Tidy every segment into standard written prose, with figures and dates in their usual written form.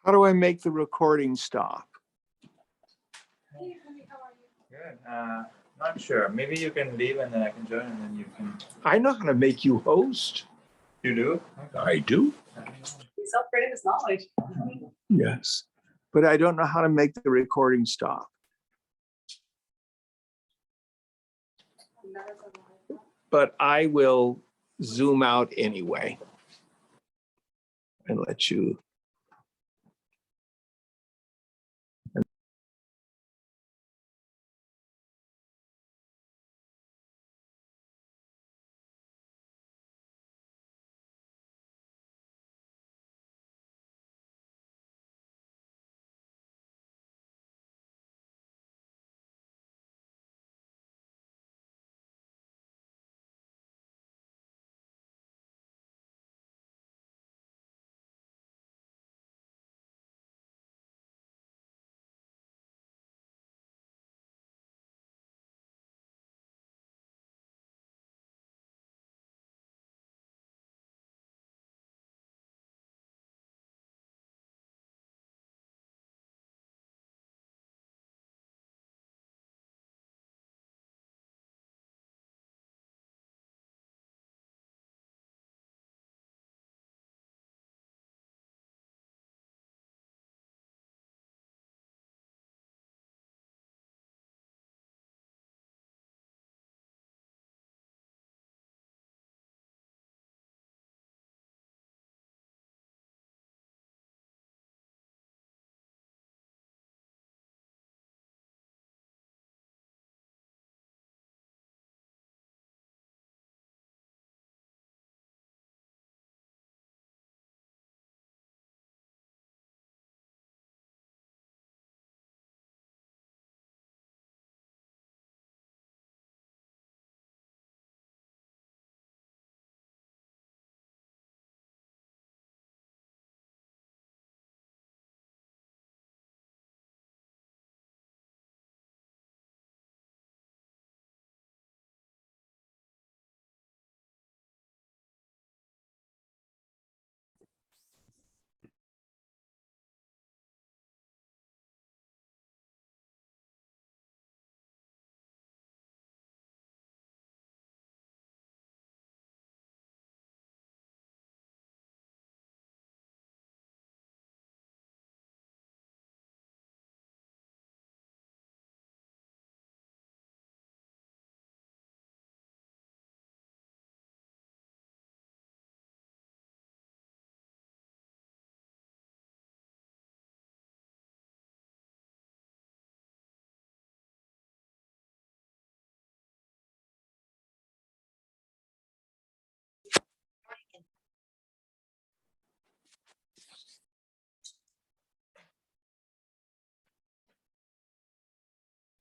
How do I make the recording stop? Good. Not sure. Maybe you can leave and then I can join and then you can. I know how to make you host. You do? I do. He's upgrading his knowledge. Yes. But I don't know how to make the recording stop. But I will zoom out anyway and let you.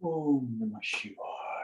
Om Namah Shivaya.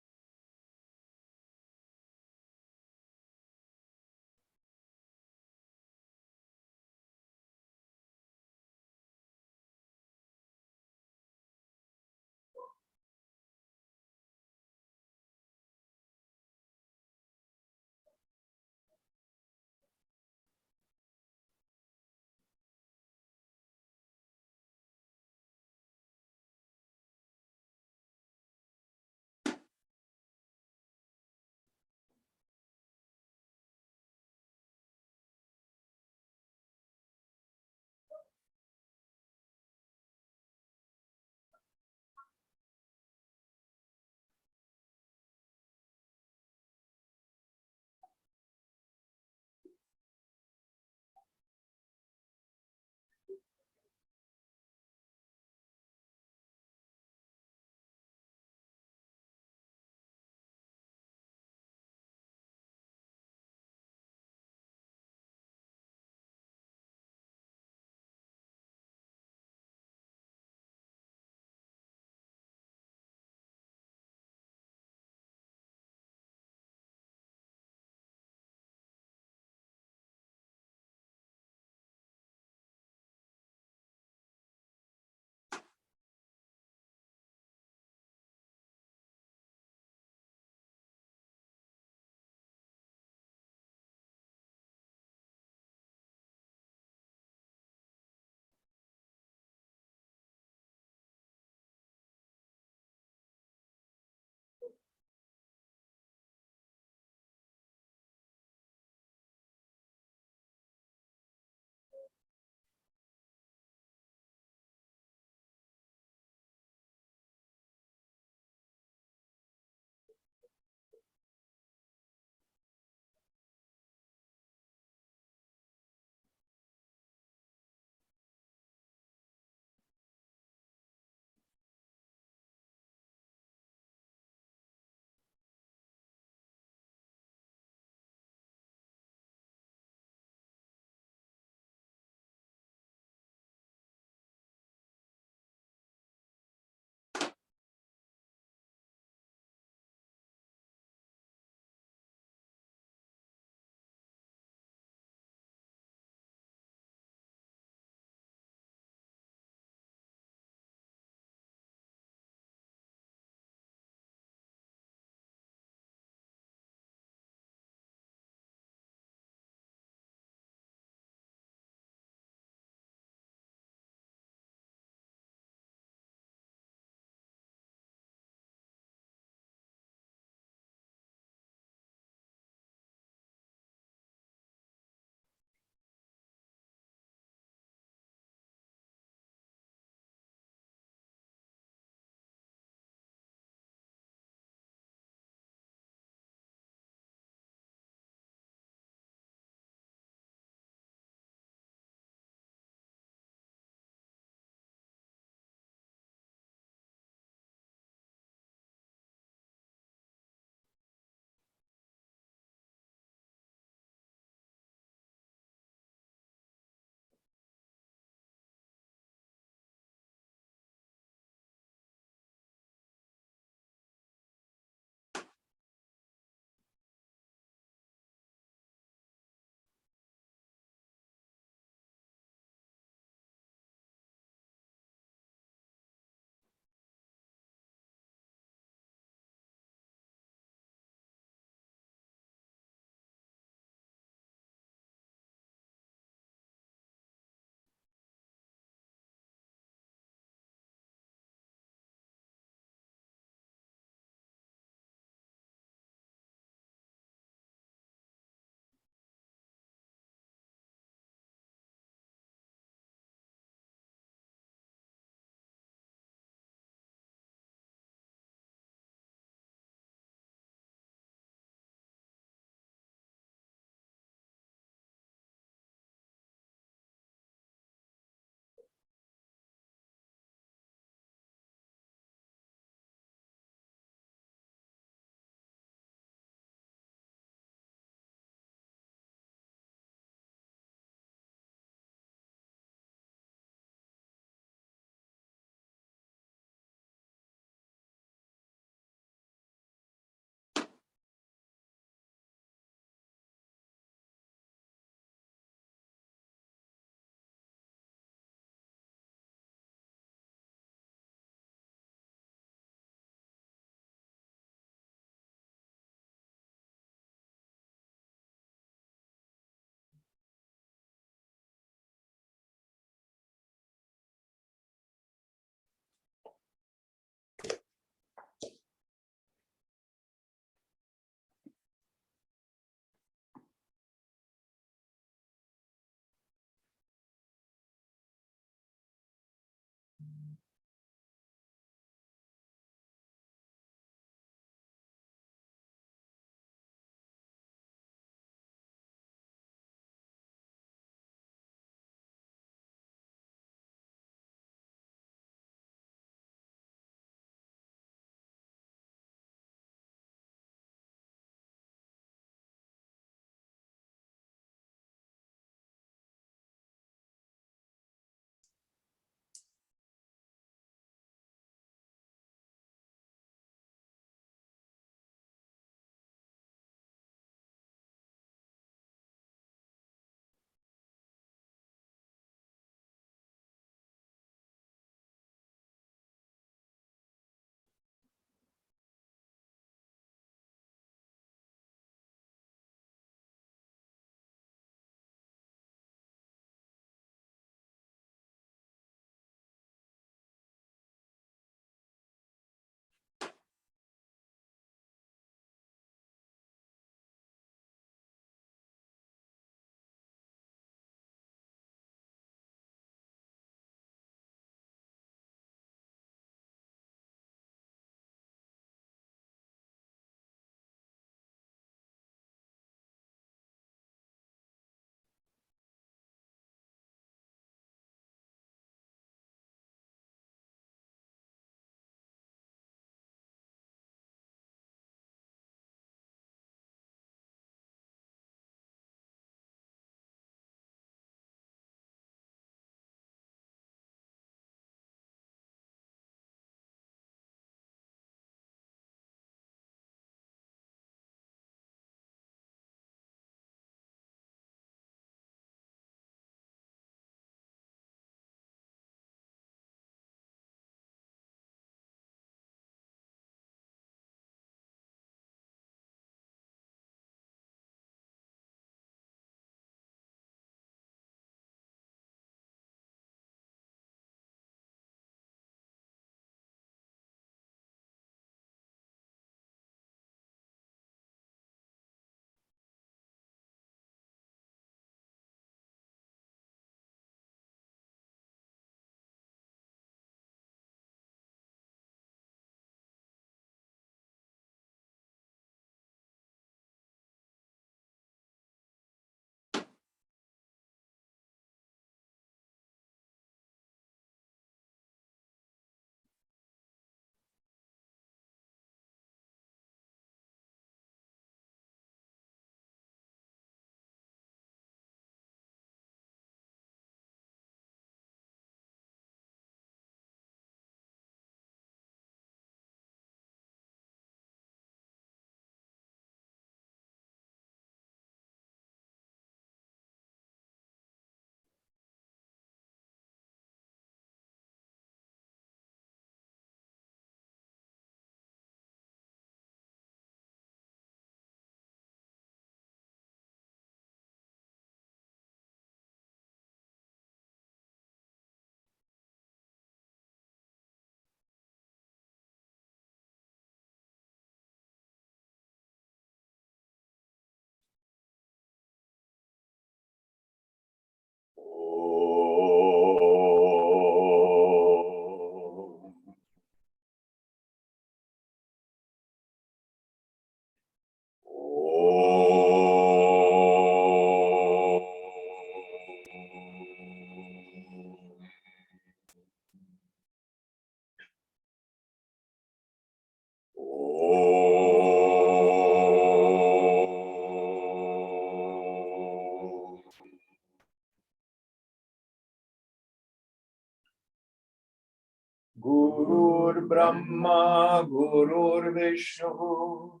Gurur Brahma, Gurur Vishnu,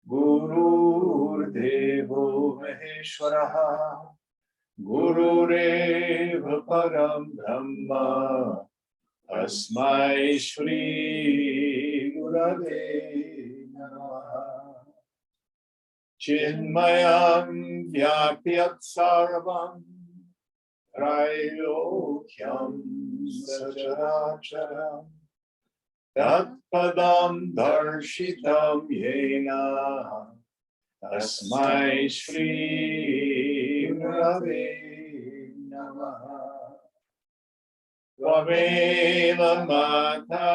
Gurur Devo Maheshwaraha, Gurureva Param Brahma, Tasmai Shri Gurave Namaha. Chinmayam Vyapyat Sarvam Trailokyam Sacharacharam Tatpadam Darshitam Yena Tasmai Shri Gurave Namaha. Tvameva Mata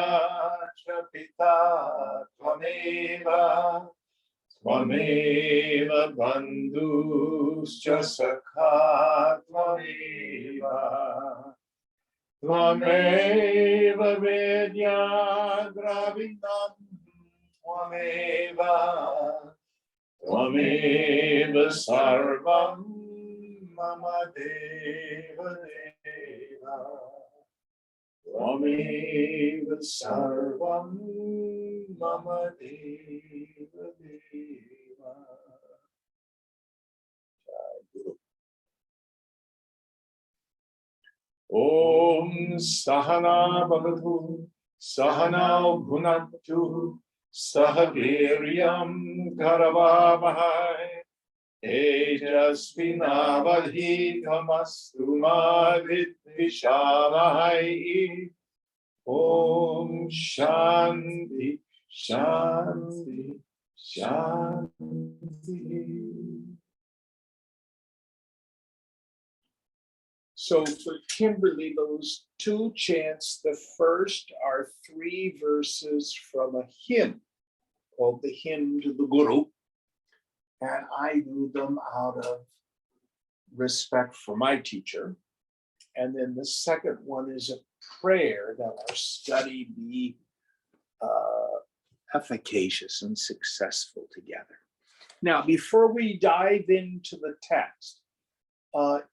cha Pita Tvameva Tvameva Bandhuscha Sakha Tvameva Tvameva Vedya Dravidam Tvameva Tvameva Sarvam Mama Deva Deva Tvameva Sarvam Mama Deva Deva. Om Sahana Bhavatu Sahana Bhunatu Sahaviryam Karavavahai Tejasvinavadhitamastu ma vidvishavahai. Om Shanti Shanti Shanti. So for Kimberly, those two chants, the first are 3 verses from a hymn called the Hymn to the Guru. And I do them out of respect for my teacher. And then the second one is a prayer that our study be efficacious and successful together. Now, before we dive into the text,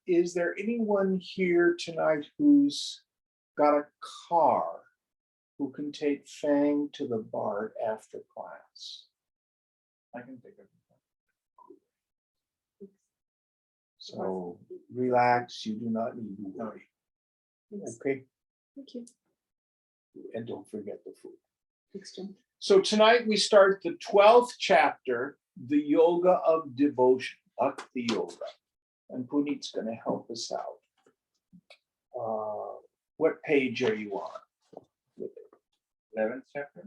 is there anyone here tonight who's got a car who can take Fang to the bar after class? I can take it. So relax, you do not need to worry. Okay, Thank you. and don't forget the food. Thanks, Jim. So tonight we start the 12th chapter, the Yoga of Devotion, Bhakti Yoga. And Puneet's going to help us out. What page are you on? 11th chapter.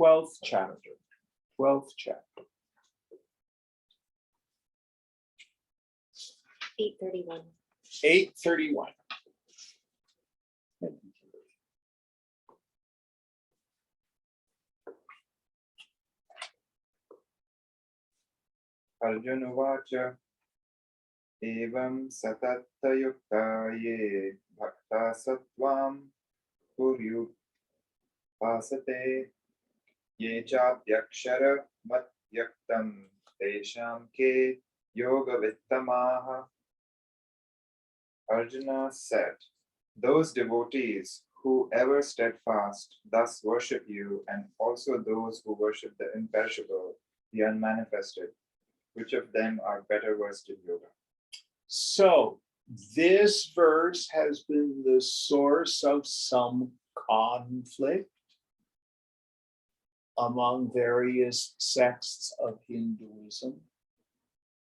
12th chapter. 12th chapter. 8:31. 8:31. Thank you, Kimberly. Arjuna Vacha Evam Satattayukta Ye Bhakta Sattvam Kuryu Pasate Ye Chabyakshara Matyaktam Tesham Ke Yoga Vittamaha. Arjuna said, those devotees who ever steadfast thus worship you, and also those who worship the imperishable, the unmanifested, which of them are better versed in yoga? So this verse has been the source of some conflict among various sects of Hinduism.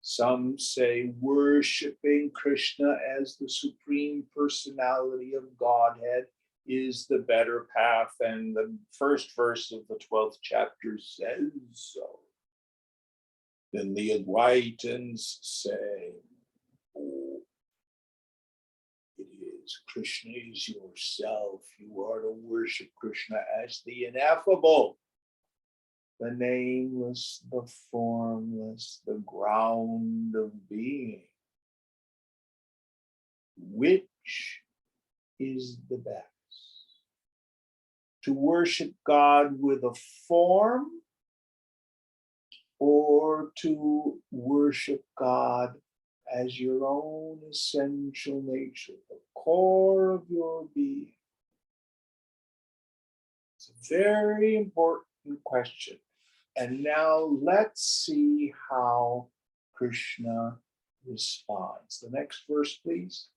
Some say worshiping Krishna as the supreme personality of Godhead is the better path, and the first verse of the 12th chapter says so. Then the Advaitins say, oh, it is Krishna is yourself. You are to worship Krishna as the ineffable, the nameless, the formless, the ground of being. Which is the best? To worship God with a form, or to worship God as your own essential nature, the core of your being? Very important question. And now let's see how Krishna responds. The next verse, please.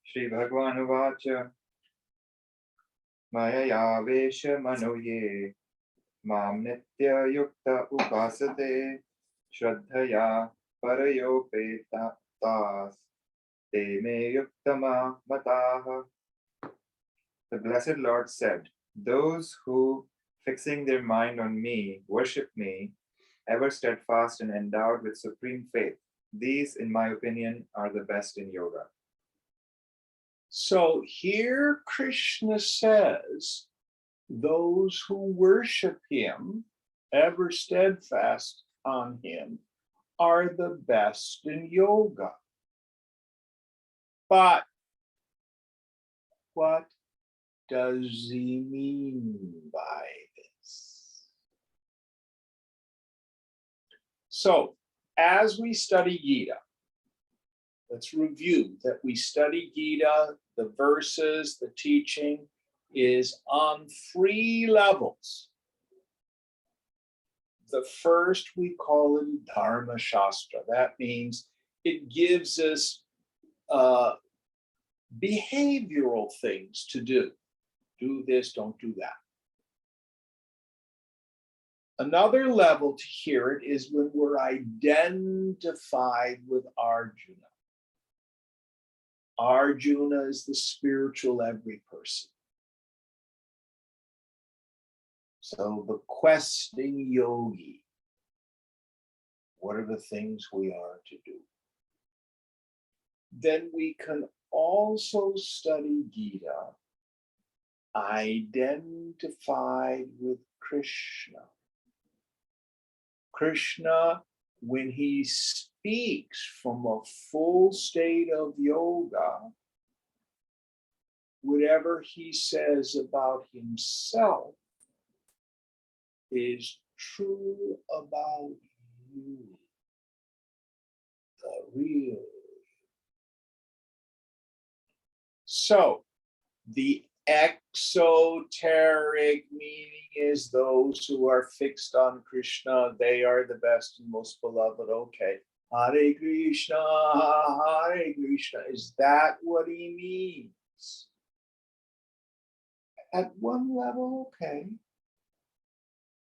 Shri Bhagwan Uvacha Maya Vesha Manoye Mam Nitya Yukta Upasate Shraddhaya Parayopetas Te Me Yuktama Mataha. The Blessed Lord said, those who, fixing their mind on me, worship me, ever steadfast and endowed with supreme faith, these, in my opinion, are the best in yoga. So here Krishna says, those who worship him, ever steadfast on him, are the best in yoga. But what does he mean by this? So, as we study Gita, let's review that we study Gita, the verses, the teaching is on 3 levels. The first we call it Dharma Shastra. That means it gives us behavioral things to do. Do this, don't do that. Another level to hear it is when we're identified with Arjuna. Arjuna is the spiritual every person. So the questing yogi, what are the things we are to do? Then we can also study Gita identified with Krishna. Krishna, when he speaks from a full state of yoga, whatever he says about himself is true about you, the real. So the exoteric meaning is those who are fixed on Krishna, they are the best and most beloved. Okay. Hare Krishna, Hare Krishna. Is that what he means? At one level, okay.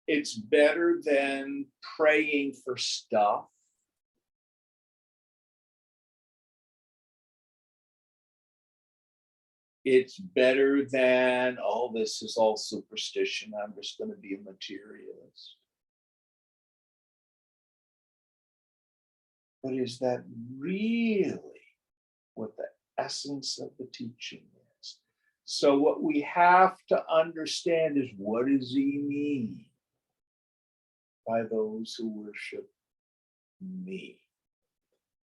It's better than praying for stuff. It's better than, oh, this is all superstition. I'm just going to be a materialist. But is that really what the essence of the teaching is? So what we have to understand is, what does he mean by those who worship me?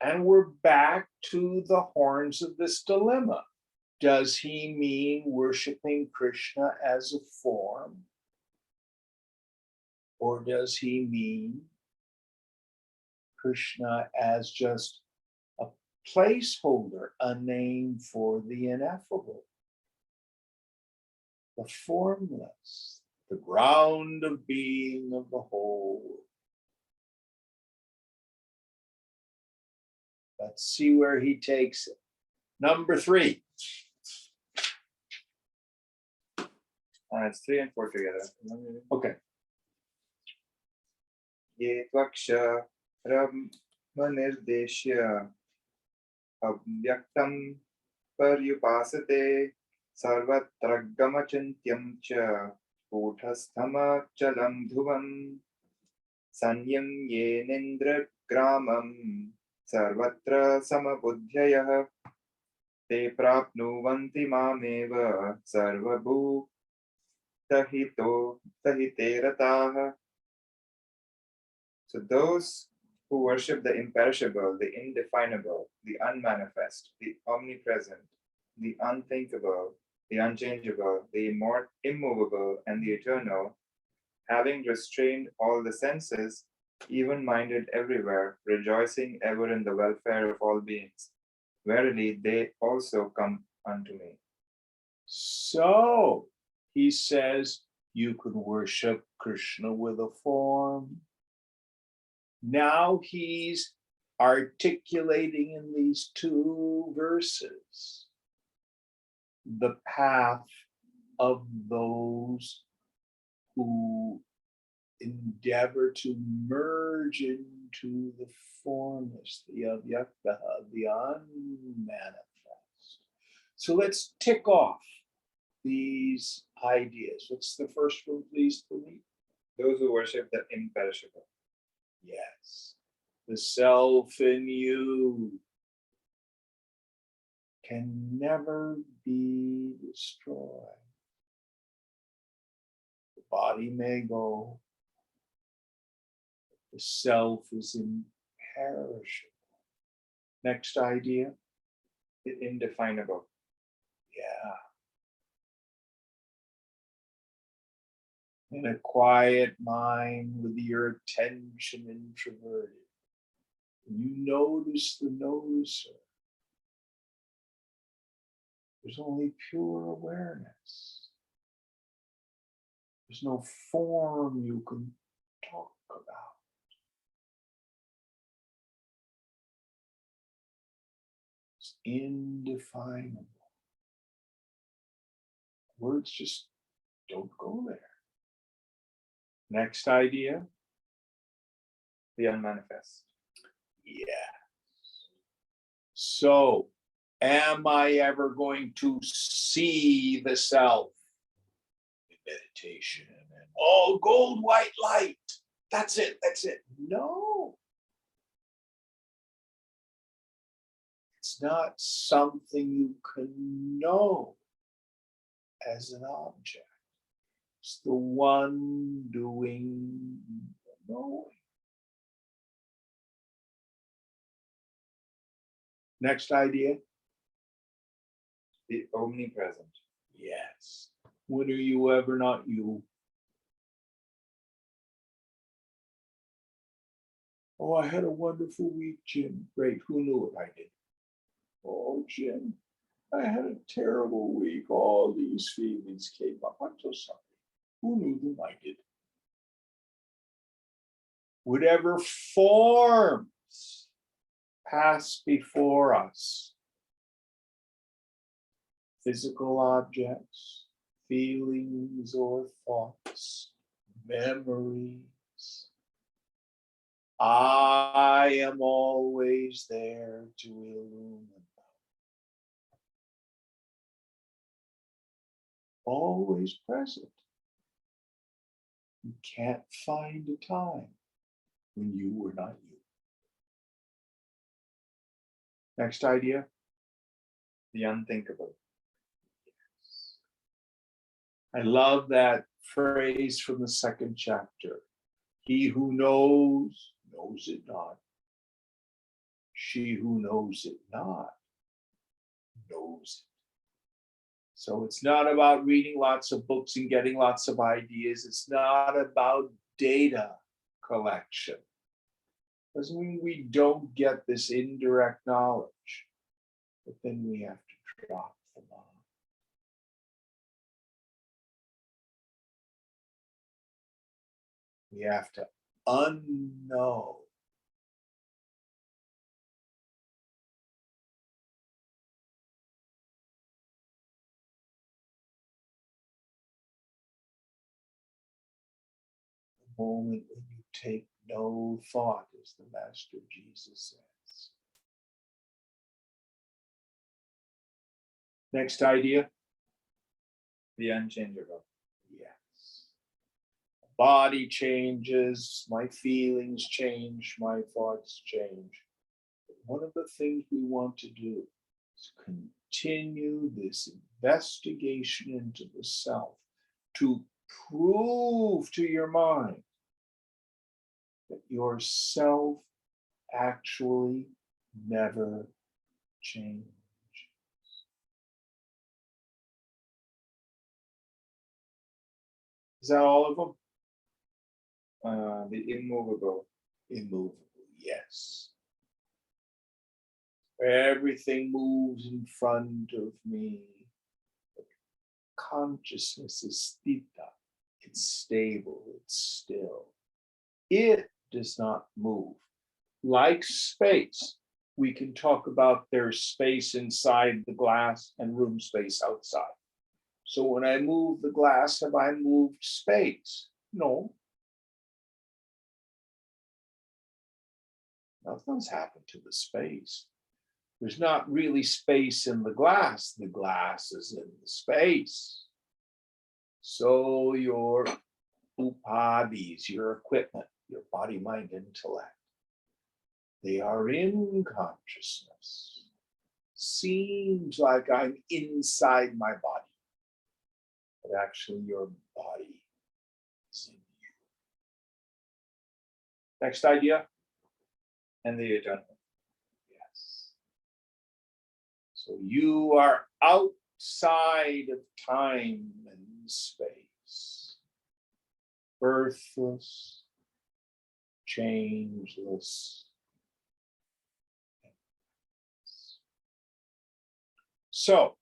And we're back to the horns of this dilemma. Does he mean worshiping Krishna as a form? Or does he mean Krishna as just a placeholder, a name for the ineffable, the formless, the ground of being of the whole? Let's see where he takes it. Number 3. It's 3 and 4 together. Okay. Ye tvaksha ramanirdeshya avyaktam paryupasate sarvatraggamachintyam cha puthasthama chalam dhuvam sanyam yenendra gramam sarvatra samabudhyayah te prapnuvanti mameva sarvabhu tahite rataha. So those who worship the imperishable, the indefinable, the unmanifest, the omnipresent, the unthinkable, the unchangeable, the immovable, and the eternal, having restrained all the senses, even-minded everywhere, rejoicing ever in the welfare of all beings, verily they also come unto me. So he says you can worship Krishna with a form. Now he's articulating in these two verses the path of those who endeavor to merge into the formless, the avyakta, the unmanifest. So let's tick off these ideas. What's the first one, please, Puneet? Those who worship the imperishable. Yes. The self in you can never be destroyed. The body may go, but the self is imperishable. Next idea. The indefinable. Yeah. In a quiet mind with your attention introverted, you notice the noticer. There's only pure awareness. There's no form you can talk about. It's indefinable. Words just don't go there. Next idea. The unmanifest. Yeah. So, am I ever going to see the self in meditation and gold white light? That's it. No. It's not something you can know as an object. It's the one doing the knowing. Next idea. The omnipresent. Yes. When are you ever not you? Oh, I had a wonderful week, Jim. Great. Who knew it? I did. Oh, Jim, I had a terrible week. All these feelings came up. I'm so sorry. Who knew them? I did. Whatever forms pass before us, physical objects, feelings or thoughts, memories, I am always there to illumine them. Always present. You can't find a time when you were not you. Next idea. The unthinkable. I love that phrase from the second chapter. He who knows, knows it not. She who knows it not, knows it. So it's not about reading lots of books and getting lots of ideas. It's not about data collection. Doesn't mean we don't get this indirect knowledge, but then we have to drop them on. We have to unknow. The moment when you take no thought, as the Master Jesus says. Next idea. The unchangeable. Yes. Body changes, my feelings change, my thoughts change. But one of the things we want to do is continue this investigation into the self to prove to your mind that your self actually never changes. Is that all of them? The immovable. Immovable, yes. Everything moves in front of me. consciousness is sthita. It's stable, it's still. It does not move. Like space, we can talk about there's space inside the glass and room space outside. So when I move the glass, have I moved space? No. Nothing's happened to the space. There's not really space in the glass. The glass is in the space. So your upadhis, your equipment, your body, mind, intellect, they are in consciousness. Seems like I'm inside my body, but actually your body is in you. Next idea. And the eternal. Yes. So you are outside of time and space, birthless, changeless. So,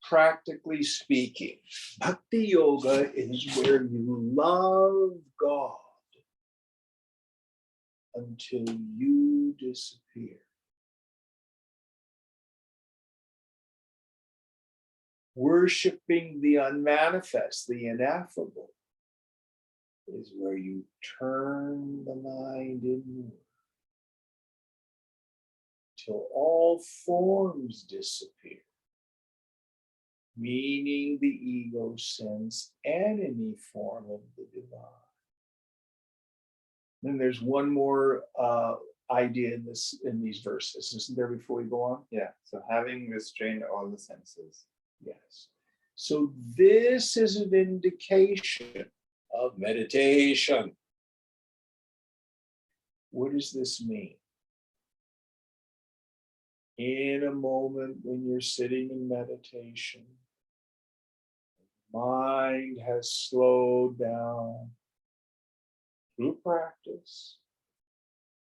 practically speaking, Bhakti Yoga is where you love God until you disappear. Worshipping the unmanifest, the ineffable, is where you turn the mind inward till all forms disappear, meaning the ego sense and any form of the divine. Then there's one more idea in these verses, isn't there, before we go on? Yeah. So having restrained all the senses. Yes. So this is an indication of meditation. What does this mean? In a moment when you're sitting in meditation, mind has slowed down through practice.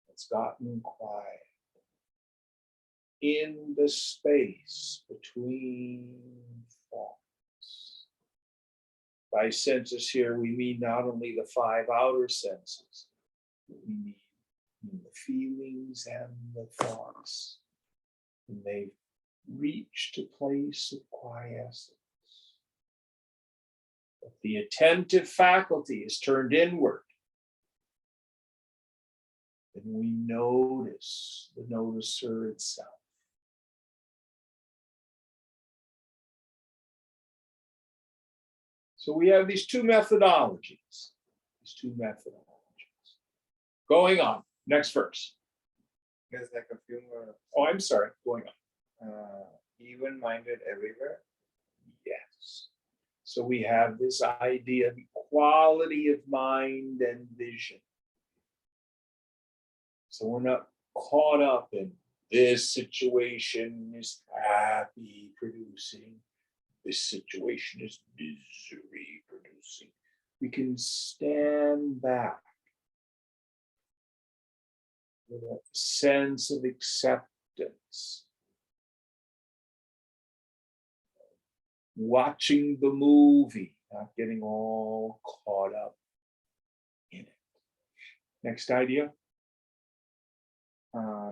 It's gotten quiet. In the space between thoughts. By senses here, we mean not only the five outer senses, we mean the feelings and the thoughts. And they've reached a place of quiescence. But the attentive faculty is turned inward. And we notice the noticer itself. So we have these two methodologies. Going on, next verse. There's like a few more. Oh, I'm sorry, going on. Even-minded everywhere. Yes. So we have this idea of equality of mind and vision. So we're not caught up in this situation is happy producing, this situation is misery producing. We can stand back with a sense of acceptance. Watching the movie, not getting all caught up in it. Next idea.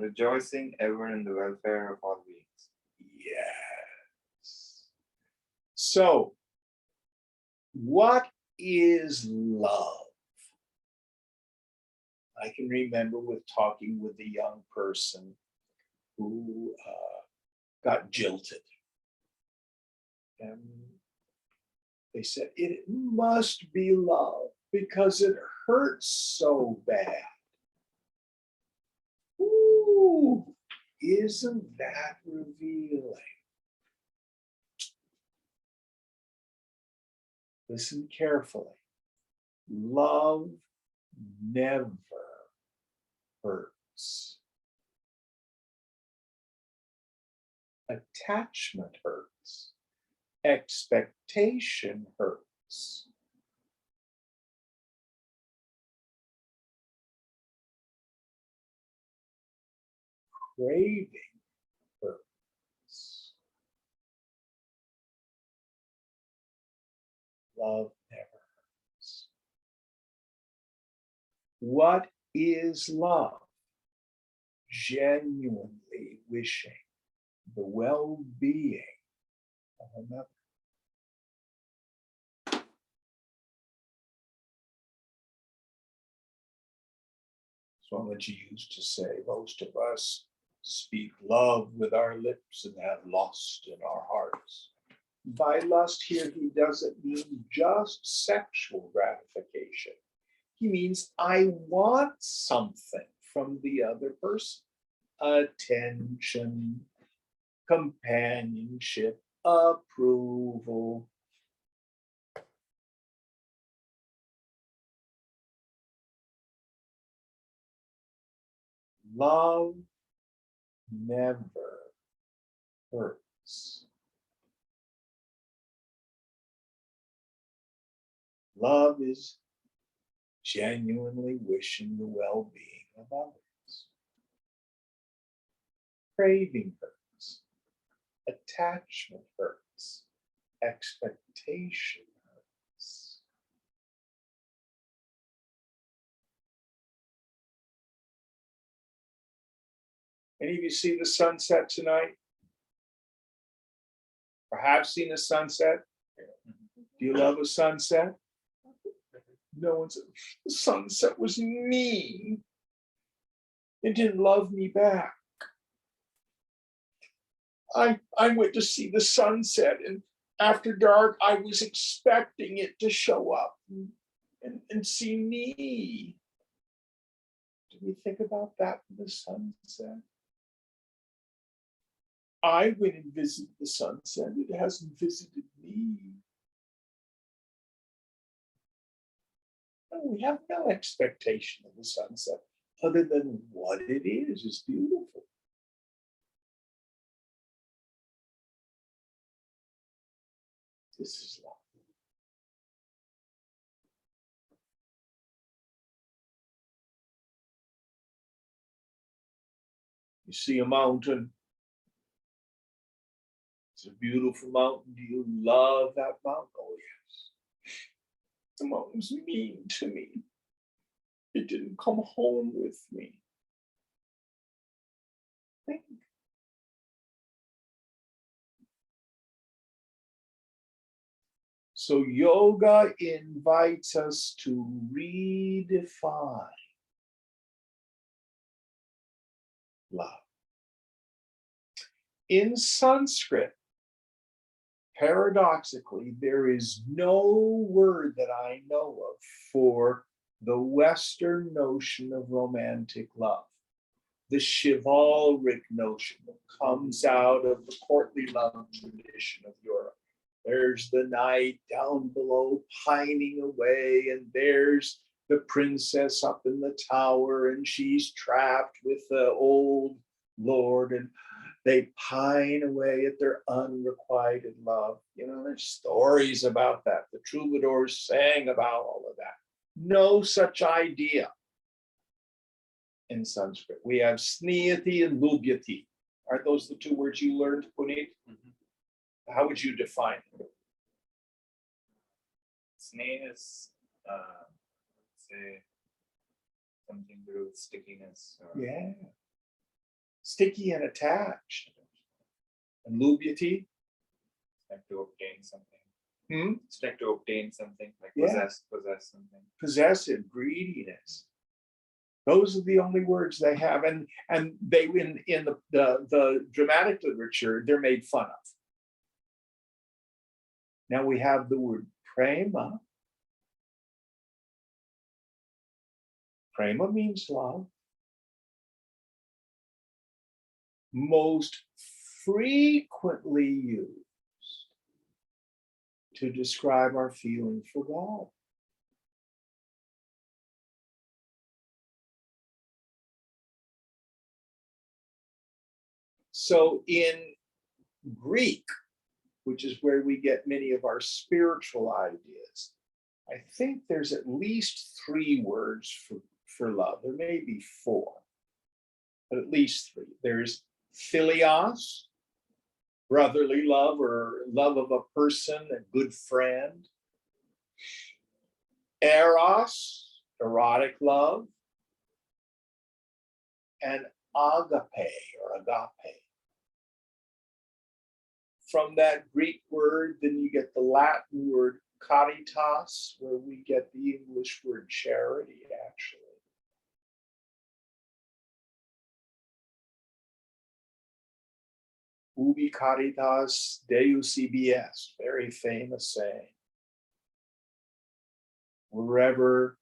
Rejoicing ever in the welfare of all beings. Yes. So, what is love? I can remember talking with a young person who got jilted. And they said, it must be love because it hurts so bad. Ooh, isn't that revealing? Listen carefully. Love never hurts. Attachment hurts. Expectation hurts. Craving hurts. Love never hurts. What is love? Genuinely wishing the well-being of another. It's one that you used to say, most of us speak love with our lips and have lust in our hearts. By lust here, he doesn't mean just sexual gratification. He means I want something from the other person. Attention, companionship, approval. Love never hurts. Love is genuinely wishing the well-being of others. Craving hurts. Attachment hurts. Expectation hurts. Any of you see the sunset tonight? Or have seen a sunset? Do you love a sunset? No one said, the sunset was mean. It didn't love me back. I went to see the sunset, and after dark, I was expecting it to show up and see me. Did we think about that for the sunset? I went and visited the sunset. It hasn't visited me. And we have no expectation of the sunset other than what it is. It's beautiful. This is love. You see a mountain. It's a beautiful mountain. Do you love that mountain? Oh, yes. The mountain's mean to me. It didn't come home with me. Think. So yoga invites us to redefine love. In Sanskrit, paradoxically, there is no word that I know of for the Western notion of romantic love, the chivalric notion that comes out of the courtly love tradition of Europe. There's the knight down below pining away, and there's the princess up in the tower, and she's trapped with the old lord, and they pine away at their unrequited love. You know, there's stories about that. The troubadours sang about all of that. No such idea in Sanskrit. We have sniyati and lubyati. Aren't those the two words you learned, Puneet? Mm-hmm. How would you define it? Sneh is, say, something to do with stickiness. Or... Yeah. Sticky and attached. And lubyati? Like to obtain something. It's like to obtain something, like possess something. Possessive, greediness. Those are the only words they have, and they in the dramatic literature they're made fun of. Now we have the word prema. Prema means love. Most frequently used to describe our feeling for God. So in Greek, which is where we get many of our spiritual ideas, I think there's at least 3 words for love. There may be 4, but at least 3. There's philios, brotherly love or love of a person, a good friend. eros, erotic love, and agape or agape. From that Greek word, then you get the Latin word caritas, where we get the English word charity, actually. Ubi caritas, Deus ibi est, very famous saying. Wherever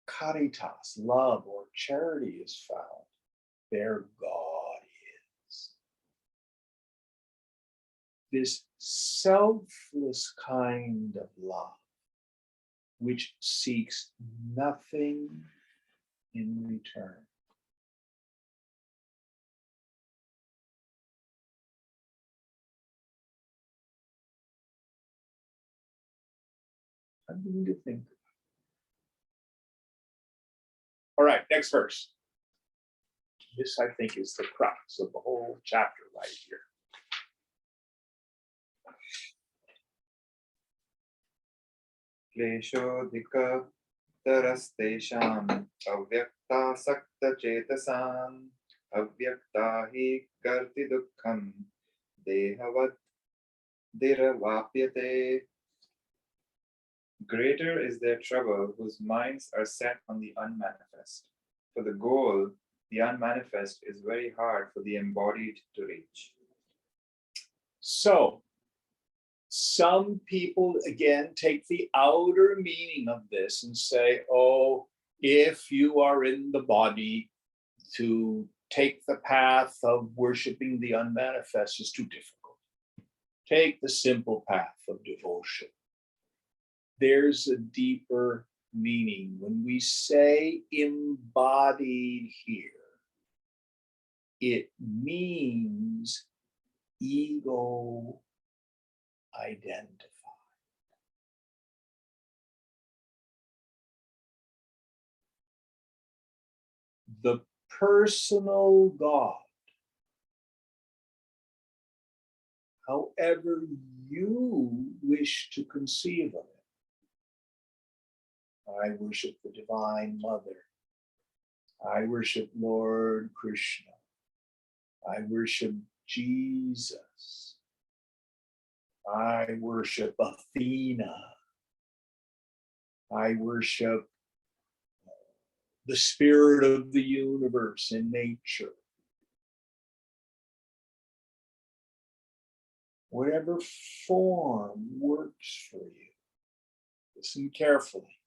caritas, love or charity is found, there God is. This selfless kind of love, which seeks nothing in return. Something to think about. All right, next verse. This, I think, is the crux of the whole chapter right here. क्लेशोऽधिकतरस्तेषाम् अव्यक्तासक्तचेतसाम् अव्यक्ता हि कर्ति दुःखम् देहवद्भिरवाप्यते. Greater is their trouble whose minds are set on the unmanifest. For the goal, the unmanifest, is very hard for the embodied to reach. So, some people, again, take the outer meaning of this and say, oh, if you are in the body, to take the path of worshiping the unmanifest is too difficult. Take the simple path of devotion. There's a deeper meaning. When we say embodied here, it means ego identified. The personal God, however you wish to conceive of it. I worship the Divine Mother. I worship Lord Krishna. I worship Jesus. I worship Athena. I worship the spirit of the universe in nature. Whatever form works for you. Listen carefully.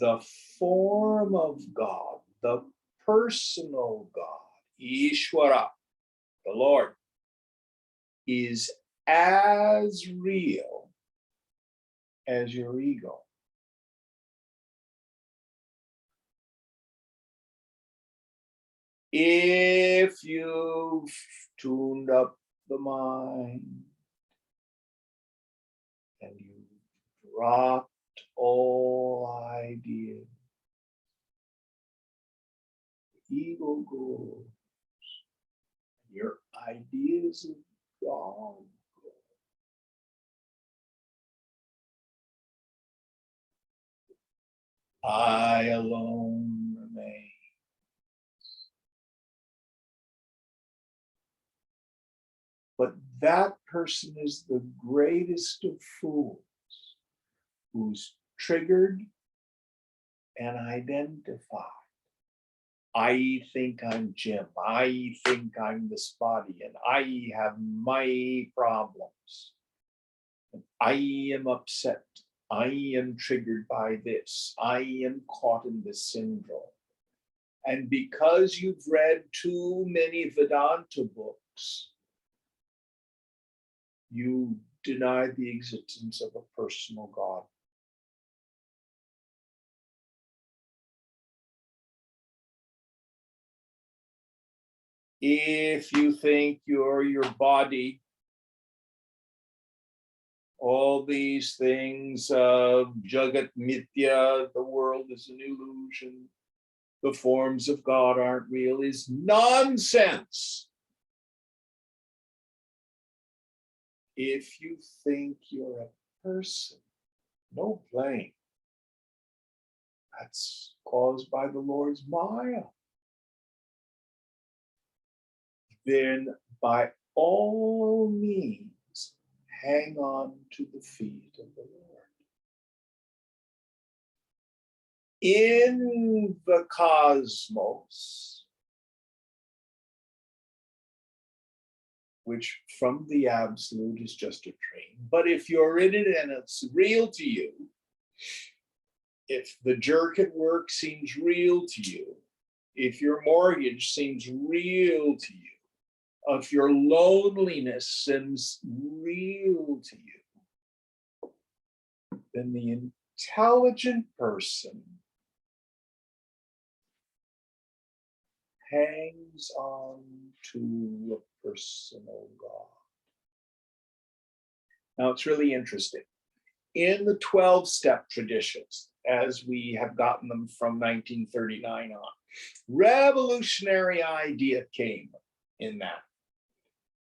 The form of God, the personal God, Ishvara, the Lord, is as real as your ego. If you've tuned up the mind and you dropped all ideas, the ego goes, your ideas of God go. I alone remain. But that person is the greatest of fools, who's triggered and identified. I think I'm Jim. I think I'm this body, and I have my problems. And I am upset. I am triggered by this. I am caught in this syndrome. And because you've read too many Vedanta books, you deny the existence of a personal God. If you think you're your body, all these things of Jagat Mithya, the world is an illusion, the forms of God aren't real, is nonsense. If you think you're a person, no blame. That's caused by the Lord's Maya. Then by all means, hang on to the feet of the Lord. In the cosmos, which from the absolute is just a dream, but if you're in it and it's real to you, if the jerk at work seems real to you, if your mortgage seems real to you, if your loneliness seems real to you, then the intelligent person hangs on to a personal God. Now it's really interesting. In the 12-step traditions, as we have gotten them from 1939 on, revolutionary idea came in that.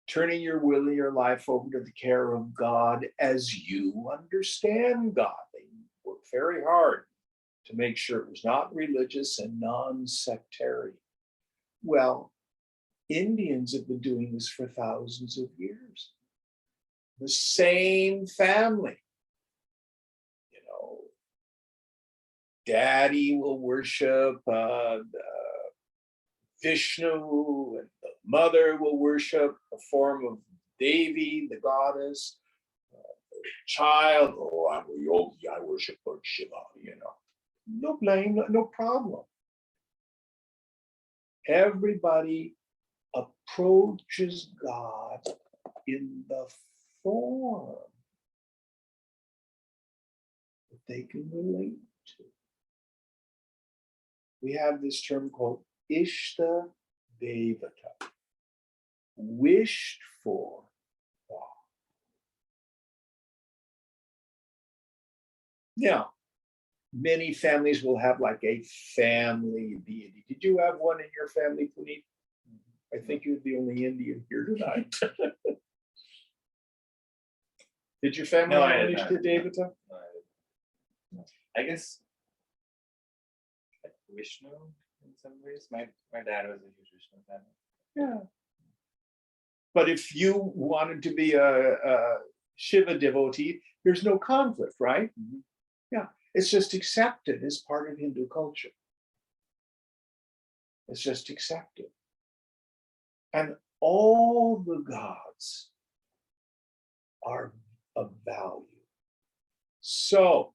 Turning your will and your life over to the care of God as you understand God. They worked very hard to make sure it was not religious and non-sectarian. Well, Indians have been doing this for thousands of years. The same family. You know, daddy will worship Vishnu, and the mother will worship a form of Devi, the goddess. The child, oh, I'm a yogi, I worship Lord Shiva, you know. No blame, no problem. Everybody approaches God in the form that they can relate to. We have this term called Ishta Devata, wished for God. Now, many families will have like a family deity. Did you have one in your family, Puneet? I think you're the only Indian here tonight. Did your family No, have I an did not. Ishta Devata? No, I didn't. No. I guess like Vishnu in some ways. My dad was a huge Vishnu fan. Yeah. But if you wanted to be a Shiva devotee, there's no conflict, right? Mhm. Yeah. It's just accepted as part of Hindu culture. It's just accepted. And all the gods are of value. So,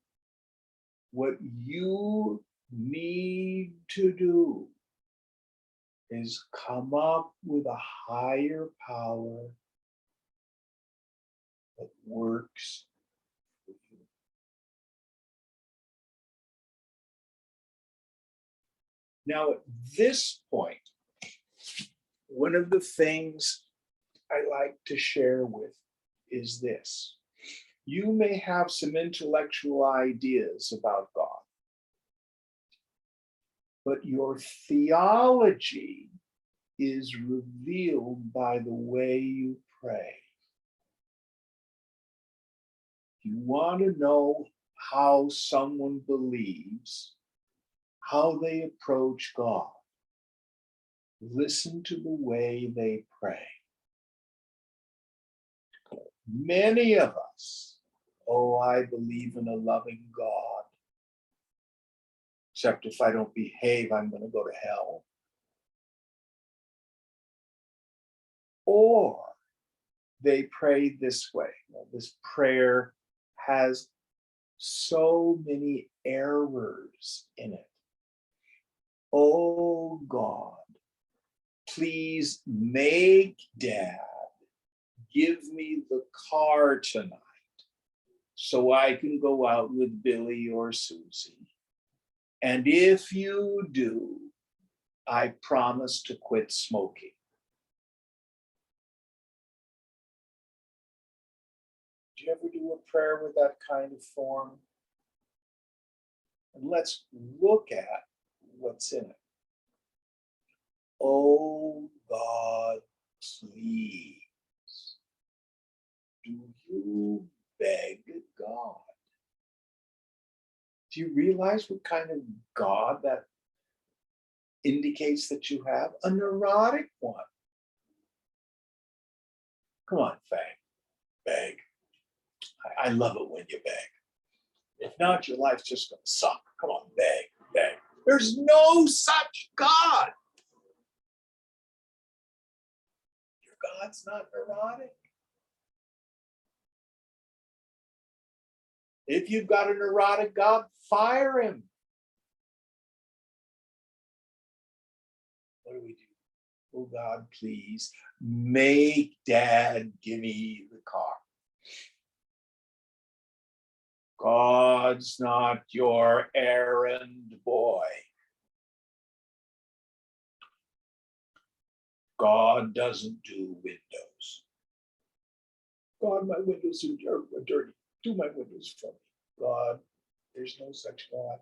what you need to do is come up with a higher power that works for you. Now, at this point, one of the things I like to share with is this. You may have some intellectual ideas about God, but your theology is revealed by the way you pray. You want to know how someone believes, how they approach God. Listen to the way they pray. Many of us, oh, I believe in a loving God, except if I don't behave, I'm going to go to hell. Or they pray this way. This prayer has so many errors in it. Oh God, please make Dad give me the car tonight so I can go out with Billy or Susie. And if you do, I promise to quit smoking. Do you ever do a prayer with that kind of form? And let's look at what's in it. Oh God, please, do you beg God? Do you realize what kind of God that indicates that you have? A neurotic one. Come on, Fang, beg. I love it when you beg. If not, your life's just going to suck. Come on, beg, beg. There's no such God. Your God's not neurotic. If you've got a neurotic God, fire him. What do we do? Oh God, please make Dad give me the car. God's not your errand boy. God doesn't do windows. God, my windows are dirty. Do my windows for me. God, there's no such God.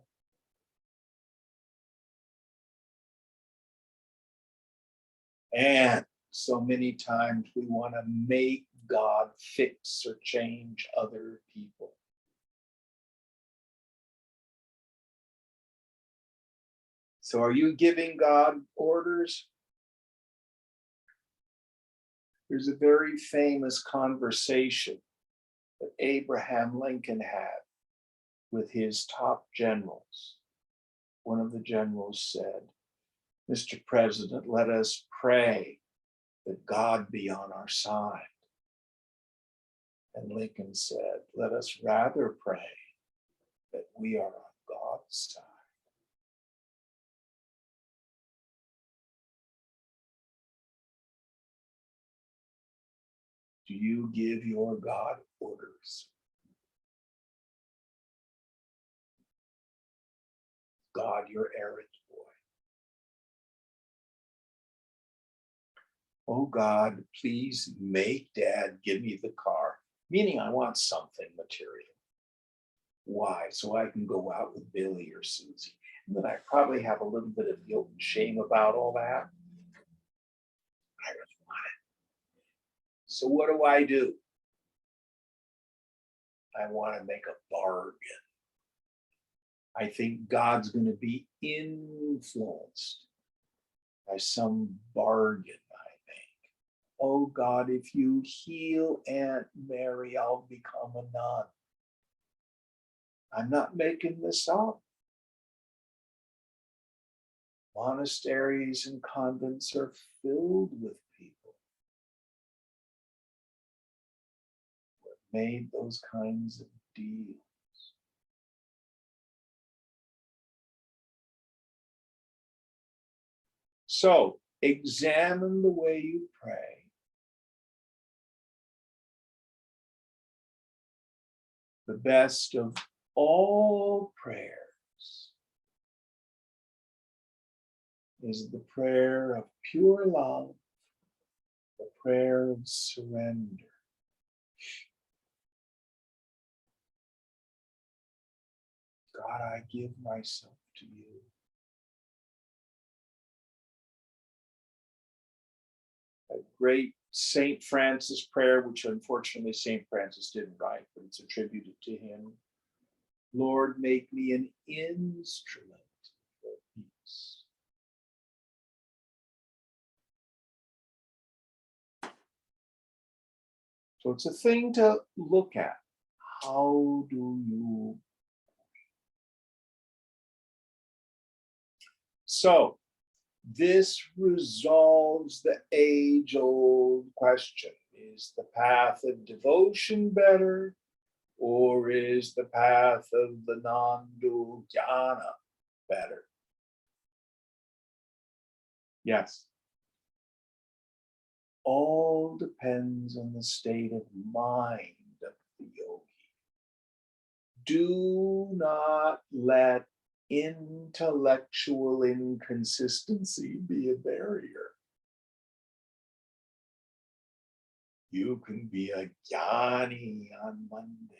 And so many times we want to make God fix or change other people. So are you giving God orders? There's a very famous conversation that Abraham Lincoln had with his top generals. One of the generals said, "Mr. President, let us pray that God be on our side." And Lincoln said, "Let us rather pray that we are on God's side." Do you give your God orders? God, your errand boy. Oh God, please make Dad give me the car, meaning I want something material. Why? So I can go out with Billy or Susie. And then I probably have a little bit of guilt and shame about all that. I really want it. So what do? I want to make a bargain. I think God's going to be influenced by some bargain I make. Oh God, if you heal Aunt Mary, I'll become a nun. I'm not making this up. Monasteries and convents are filled with people who have made those kinds of deals. So examine the way you pray. The best of all prayers is the prayer of pure love, the prayer of surrender. God, I give myself to you. A great Saint Francis prayer, which unfortunately Saint Francis didn't write, but it's attributed to him. Lord, make me an instrument for peace. So it's a thing to look at. How do you? So this resolves the age-old question. Is the path of devotion better, or is the path of the non-dual jhana better? Yes. All depends on the state of mind of the yogi. Do not let intellectual inconsistency be a barrier. You can be a jnani on Monday.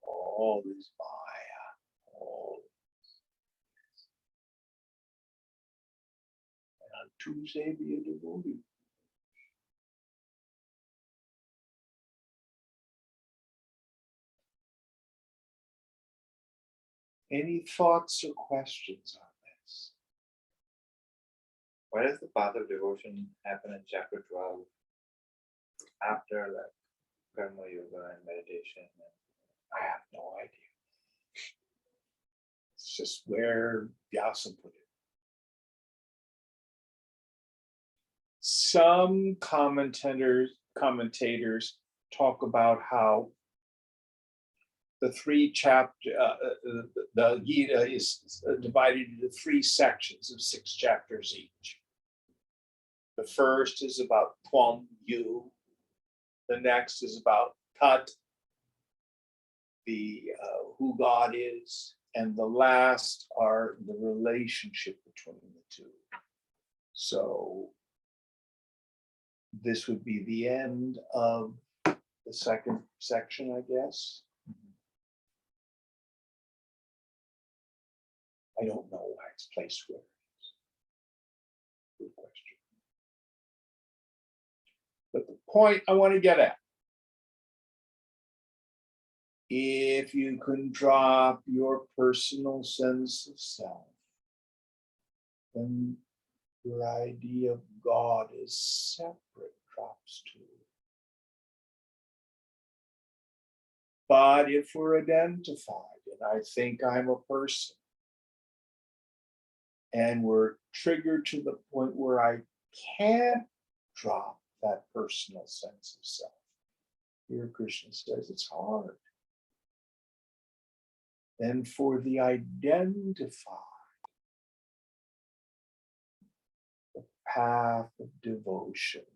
All is Maya. All is. And on Tuesday, be a devotee. Any thoughts or questions on this? Why does the path of devotion happen in chapter 12 after like karma yoga and meditation? I have no idea. It's just where Vyasa put it. Some commentators talk about how the the Gita is divided into 3 sections of 6 chapters each. The first is about Tvam, you. The next is about Tat, who God is, and the last are the relationship between the 2. So this would be the end of the second section, I guess. I don't know why it's placed where it is. Good question. But the point I want to get at, if you can drop your personal sense of self, then your idea of God is separate drops too. But if we're identified, and I think I'm a person, and we're triggered to the point where I can't drop that personal sense of self. Here Krishna says it's hard. Then for the identified, the path of devotion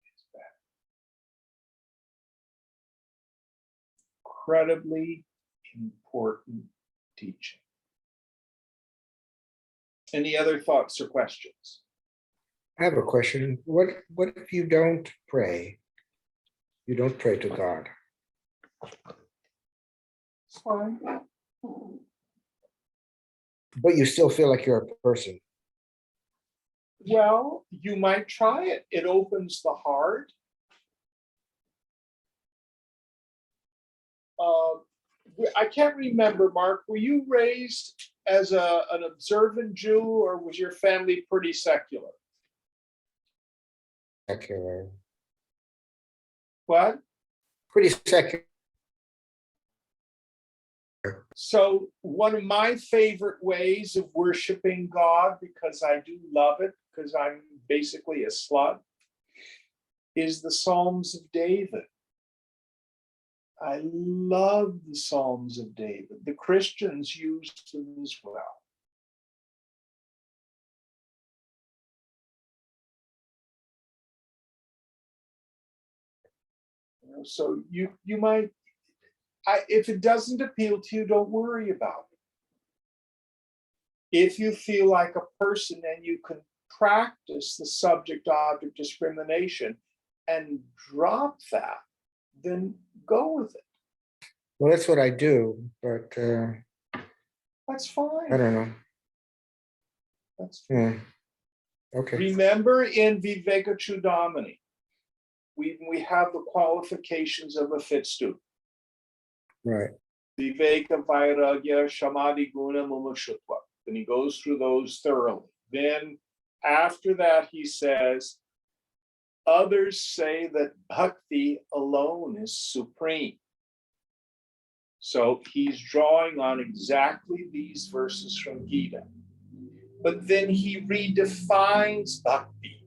is that incredibly important teaching. Any other thoughts or questions? I have a question. What if you don't pray? You don't pray to God. It's fine. But you still feel like you're a person. Well, you might try it. It opens the heart. I can't remember, Mark, were you raised as an observant Jew, or was your family pretty secular? Secular. What? Pretty secular. So one of my favorite ways of worshiping God, because I do love it, because I'm basically a slut, is the Psalms of David. I love the Psalms of David. The Christians used them as well. So you might, if it doesn't appeal to you, don't worry about it. If you feel like a person and you can practice the subject-object discrimination and drop that, then go with it. Well, that's what I do, but That's fine. I don't know. That's fine. Okay. Remember in Viveka Chudamani, we have the qualifications of a fit student. Right. Viveka, Vairagya, Samadhi, Guna, Mumukshutva. And he goes through those thoroughly. Then after that, he says, others say that bhakti alone is supreme. So he's drawing on exactly these verses from Gita. But then he redefines bhakti.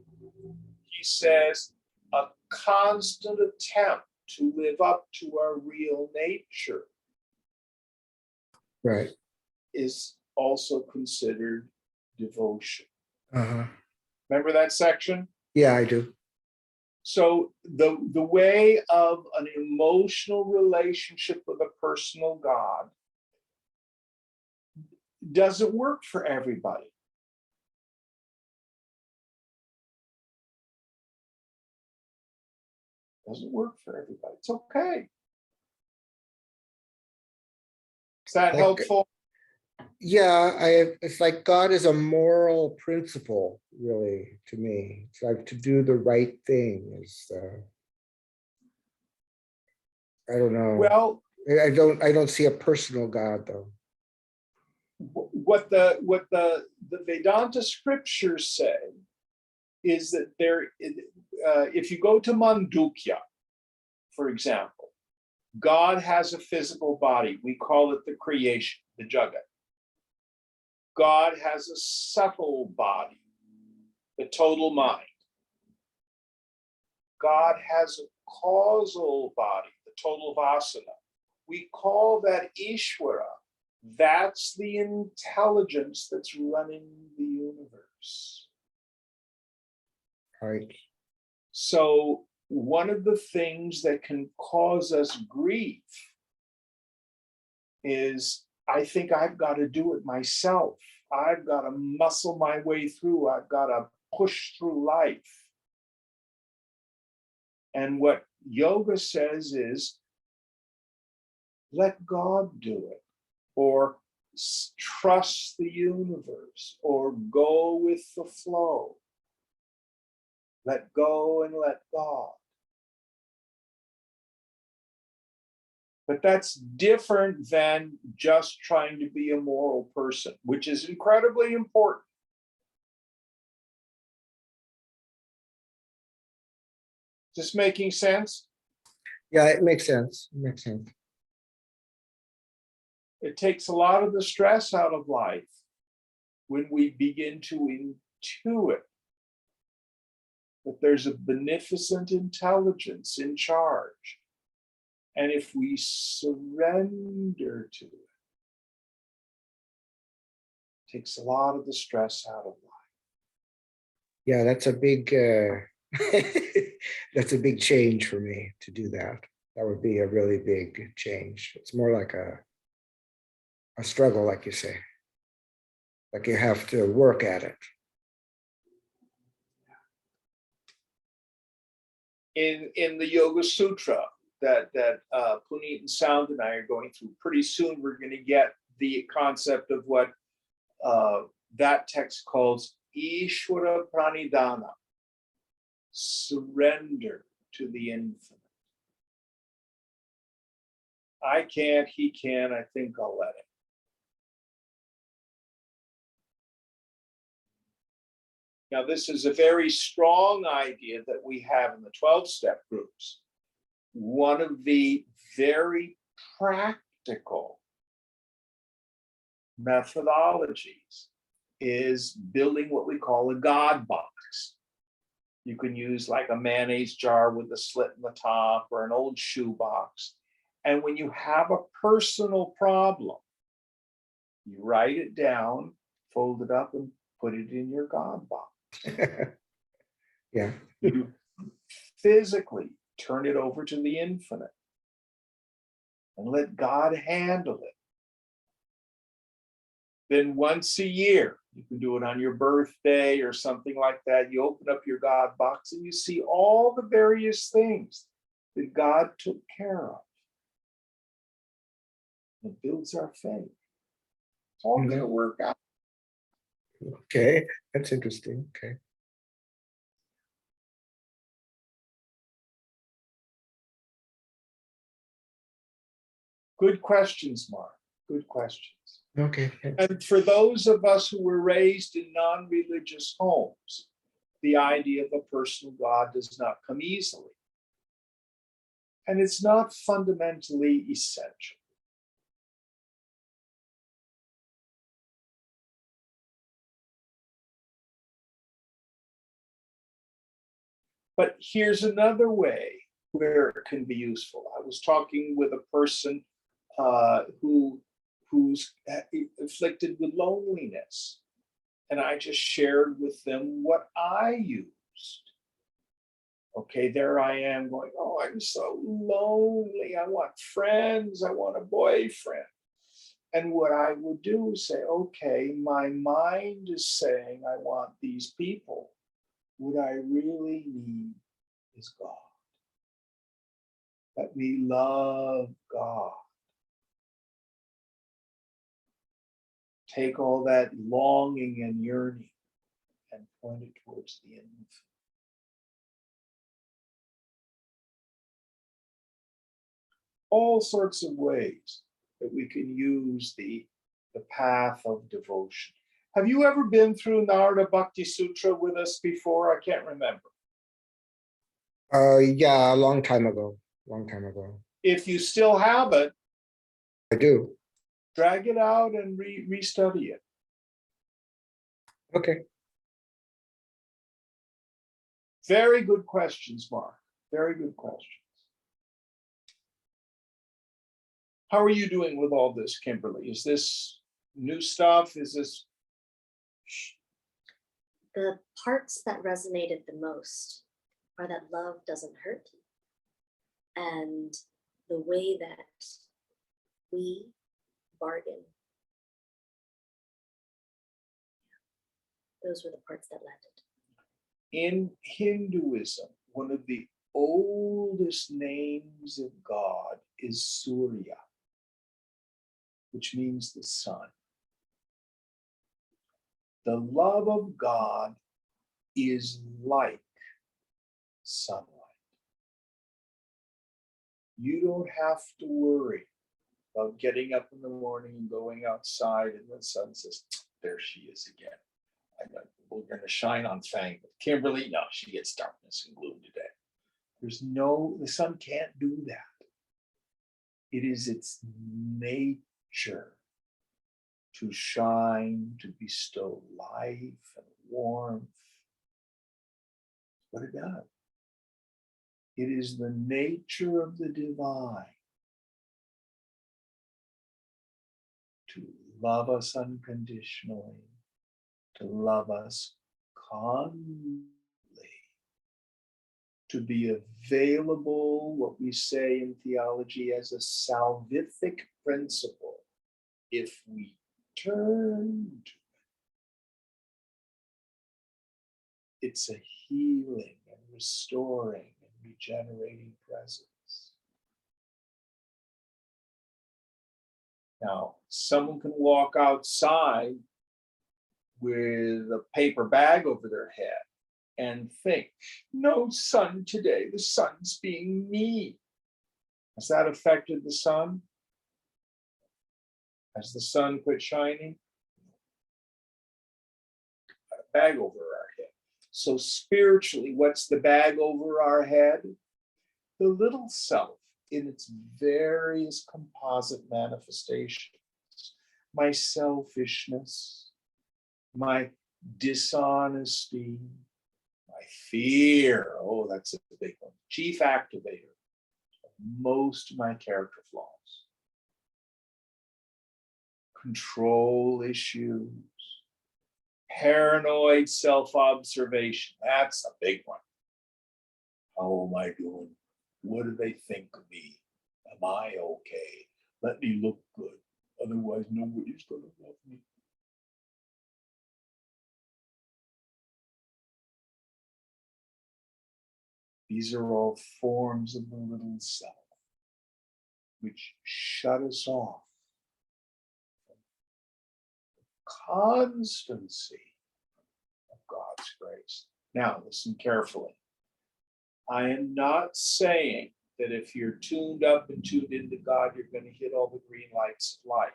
He says, a constant attempt to live up to our real nature, Right. is also considered devotion. Uh-huh. Remember that section? Yeah, I do. So the way of an emotional relationship with a personal God doesn't work for everybody. Doesn't work for everybody. It's okay. Is that helpful? Yeah, it's like God is a moral principle, really, to me. It's like to do the right thing is I don't know. Well, I don't see a personal God though. the Vedanta scriptures say is that if you go to Mandukya, for example, God has a physical body. We call it the creation, the Jagat. God has a subtle body, the total mind. God has a causal body, the total vasana. We call that Ishvara. That's the intelligence that's running the universe. Right. So one of the things that can cause us grief is, I think I've got to do it myself. I've got to muscle my way through. I've got to push through life. And what yoga says is, let God do it, or trust the universe, or go with the flow. Let go and let God. But that's different than just trying to be a moral person, which is incredibly important. Is this making sense? Yeah, it makes sense. It makes sense. It takes a lot of the stress out of life when we begin to intuit that there's a beneficent intelligence in charge. And if we surrender to it, it takes a lot of the stress out of life. Yeah, that's a big that's a big change for me to do that. That would be a really big change. It's more like a struggle, like you say. Like you have to work at it. In the Yoga Sutra that Puneet and Sound and I are going through, pretty soon we're going to get the concept of what that text calls Ishvara Pranidhana, surrender to the infinite. I can't, he can, I think I'll let him. Now, this is a very strong idea that we have in the 12-step groups. One of the very practical methodologies is building what we call a God box. You can use like a mayonnaise jar with a slit in the top, or an old shoe box. And when you have a personal problem, you write it down, fold it up, and put it in your God box. Yeah. You physically turn it over to the infinite and let God handle it. Then once a year, you can do it on your birthday or something like that. You open up your God box and you see all the various things that God took care of. It builds our faith. It's all going to work out. Okay, that's interesting. Okay. Good questions, Mark. Good questions. Okay. And for those of us who were raised in non-religious homes, the idea of a personal God does not come easily. And it's not fundamentally essential. But here's another way where it can be useful. I was talking with a person who's afflicted with loneliness, and I just shared with them what I used. Okay, there I am going, oh, I'm so lonely. I want friends. I want a boyfriend. And what I would do is say, okay, my mind is saying I want these people. What I really need is God. Let me love God. Take all that longing and yearning and point it towards the infinite. All sorts of ways that we can use the the path of devotion. Have you ever been through Narada Bhakti Sutra with us before? I can't remember. Yeah, a long time ago. Long time ago. If you still have it, I do. drag it out and restudy it. Okay. Very good questions, Mark. Very good questions. How are you doing with all this, Kimberly? Is this new stuff? Is this? The parts that resonated the most are that love doesn't hurt, and the way that we bargain. Those were the parts that landed. In Hinduism, one of the oldest names of God is Surya, which means the sun. The love of God is like sunlight. You don't have to worry about getting up in the morning and going outside and the sun says, there she is again. We're going to shine on Fang. But Kimberly, no, she gets darkness and gloom today. The sun can't do that. It is its nature to shine, to bestow life and warmth. What it does. It is the nature of the divine to love us unconditionally, to love us constantly, to be available, what we say in theology, as a salvific principle, if we turn to it. It's a healing and restoring and regenerating presence. Now, someone can walk outside with a paper bag over their head and think, no sun today, the sun's being mean. Has that affected the sun? Has the sun quit shining? Got a bag over our head. So spiritually, what's the bag over our head? The little self in its various composite manifestations. My selfishness, my dishonesty, my fear. Oh, that's a big one. Chief activator of most of my character flaws. Control issues, paranoid self-observation. That's a big one. How am I doing? What do they think of me? Am I okay? Let me look good. Otherwise, nobody's going to love me. These are all forms of the little self, which shut us off from the constancy of God's grace. Now, listen carefully. I am not saying that if you're tuned up and tuned into God, you're going to hit all the green lights of life.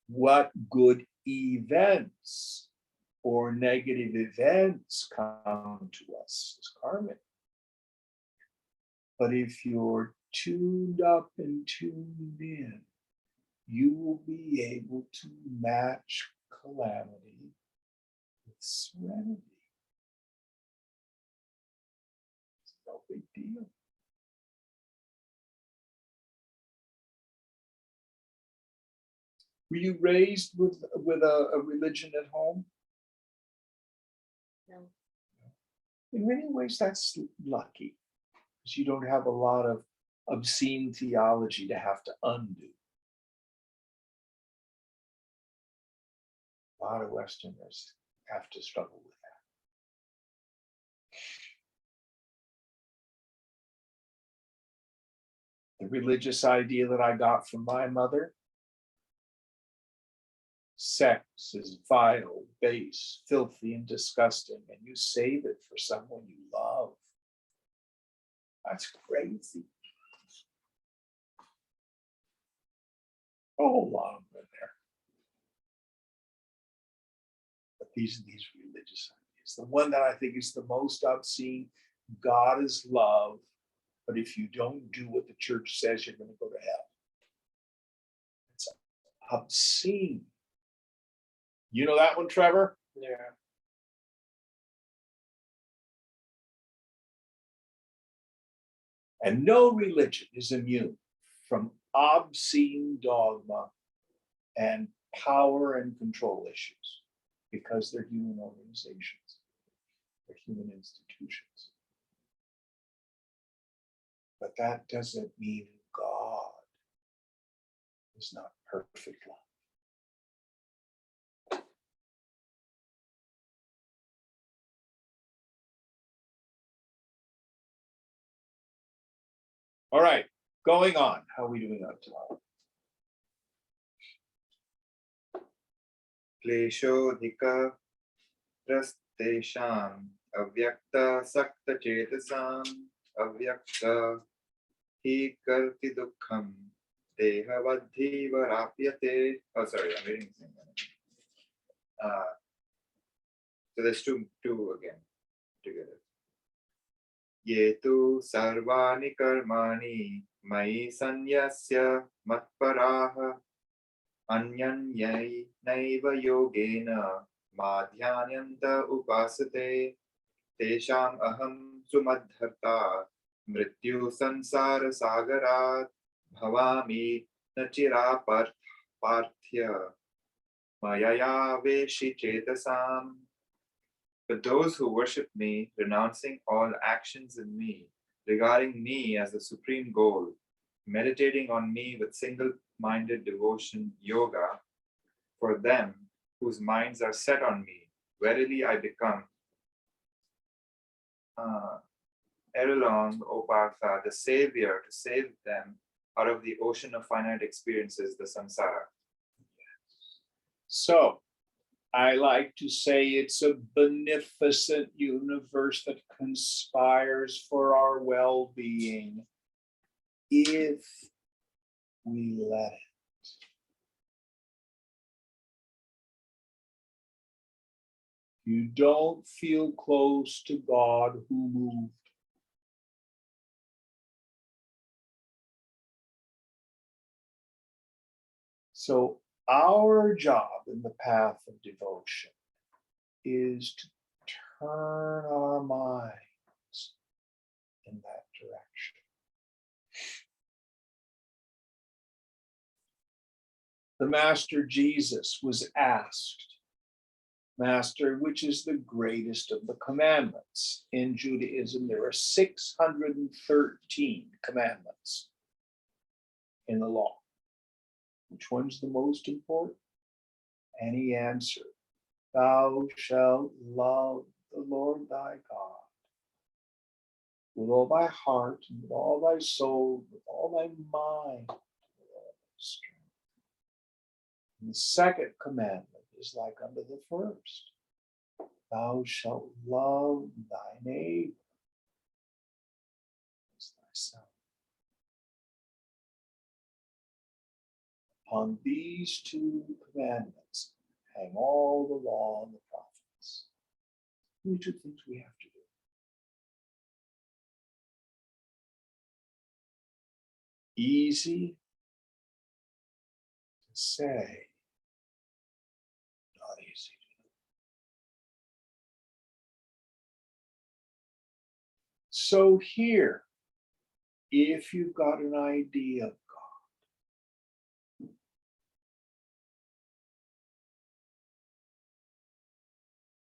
What good events or negative events come to us as karmic? But if you're tuned up and tuned in, you will be able to match calamity with serenity. It's no big deal. Were you raised with a religion at home? No. In many ways, that's lucky, because you don't have a lot of obscene theology to have to undo. A lot of Westerners have to struggle with that. The religious idea that I got from my mother: sex is vile, base, filthy, and disgusting, and you save it for someone you love. That's crazy. A whole lot of them in there. But these are these religious ideas. The one that I think is the most obscene, God is love, but if you don't do what the church says, you're going to go to hell. It's obscene. You know that one, Trevor? Yeah. And no religion is immune from obscene dogma and power and control issues because they're human organizations, they're human institutions. But that doesn't mean God is not perfect love. All right, going on. How are we doing up tomorrow? क्लेशोऽधिकः प्रस्तेषाम् अव्यक्तसक्तचेतसाम् अव्यक्त हि कर्ति दुःखम् देहवद्धिवराप्यते. Oh, sorry, I'm reading the same one. So there's two again together. ये तु सर्वाणि कर्माणि मयि सन्न्यस्य मत्पराः अन्यन्यैनैव योगेन माध्यान्यन्त उपासते तेषाम् अहं सुमद्धर्ता मृत्यु संसार सागरात् भवामि न चिरापार्थ्य मयया वेशि चेतसाम्. But those who worship me, renouncing all actions in me, regarding me as the supreme goal, meditating on me with single-minded devotion, yoga, for them whose minds are set on me, verily I become Erelong, O Partha, the savior to save them out of the ocean of finite experiences, the samsara. So, I like to say it's a beneficent universe that conspires for our well-being if we let it. You don't feel close to God who moved. So our job in the path of devotion is to turn our minds in that direction. The Master Jesus was asked, Master, which is the greatest of the commandments? In Judaism, there are 613 commandments in the law. Which one's the most important? And he answered, Thou shalt love the Lord thy God with all thy heart, and with all thy soul, with all thy mind, with all thy strength. And the second commandment is like unto the first. Thou shalt love thy neighbor as thyself. On these two commandments hang all the law and the prophets. These are two things we have to do. Easy to say, not easy to do. So here, if you've got an idea of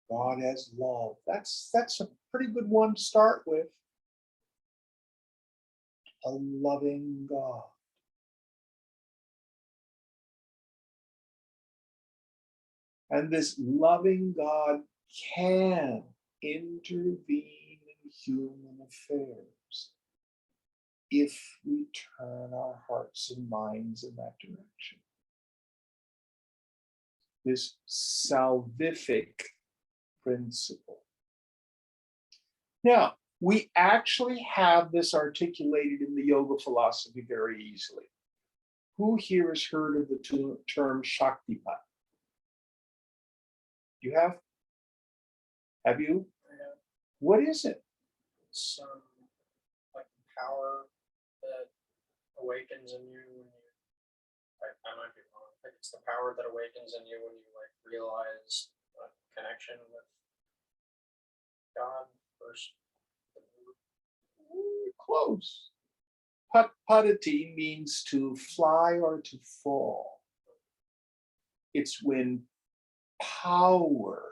God as love, that's a pretty good one to start with. A loving God. And this loving God can intervene in human affairs if we turn our hearts and minds in that direction. This salvific principle. Now, we actually have this articulated in the yoga philosophy very easily. Who here has heard of the term Shaktipat? You have? Have you? Yeah, What is it? it's like power that awakens in you when you. I might be wrong. I think it's the power that awakens in you when you like realize a connection with God first. Close. Padati means to fly or to fall. It's when power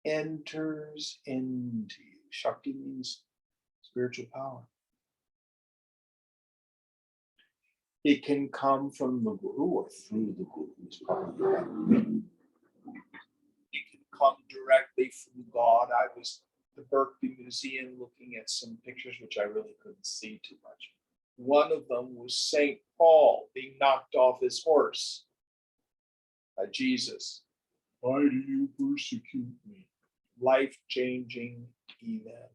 enters into you. Shakti means spiritual power. It can come from the Guru or through the Guru. Is probably better. It can come directly from God. I was at the Berkeley Museum looking at some pictures, which I really couldn't see too much. One of them was St. Paul being knocked off his horse by Jesus. Why do you persecute me? Life-changing event.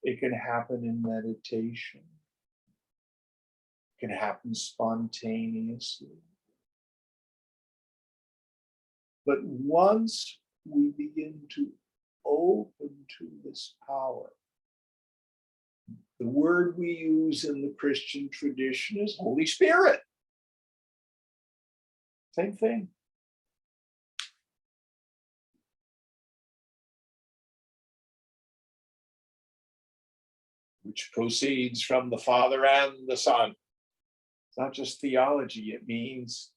It can happen in meditation. It can happen spontaneously. But once we begin to open to this power, the word we use in the Christian tradition is Holy Spirit. Same thing. Which proceeds from the Father and the Son. It's not just theology, it means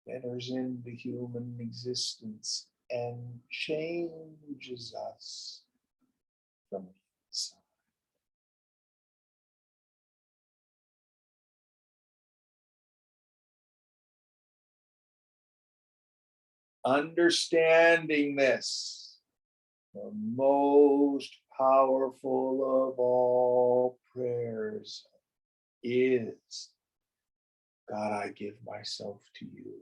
enters into human existence and changes us from the inside. Understanding this, the most powerful of all prayers is, God, I give myself to you.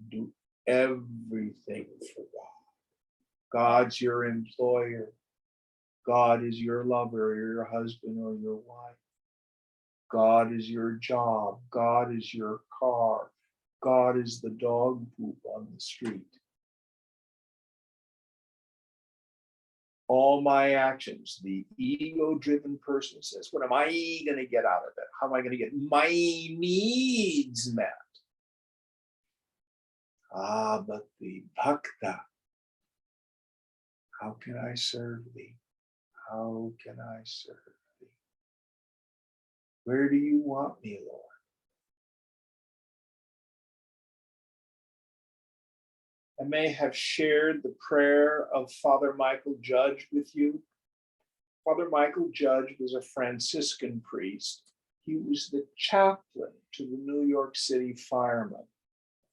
Do everything for God. God's your employer. God is your lover, your husband, or your wife. God is your job. God is your car. God is the dog poop on the street. All my actions, the ego-driven person says, what am I going to get out of it? How am I going to get my needs met? But the bhakta, how can I serve thee? How can I serve thee? Where do you want me, Lord? I may have shared the prayer of Father Michael Judge with you. Father Michael Judge was a Franciscan priest. He was the chaplain to the New York City fire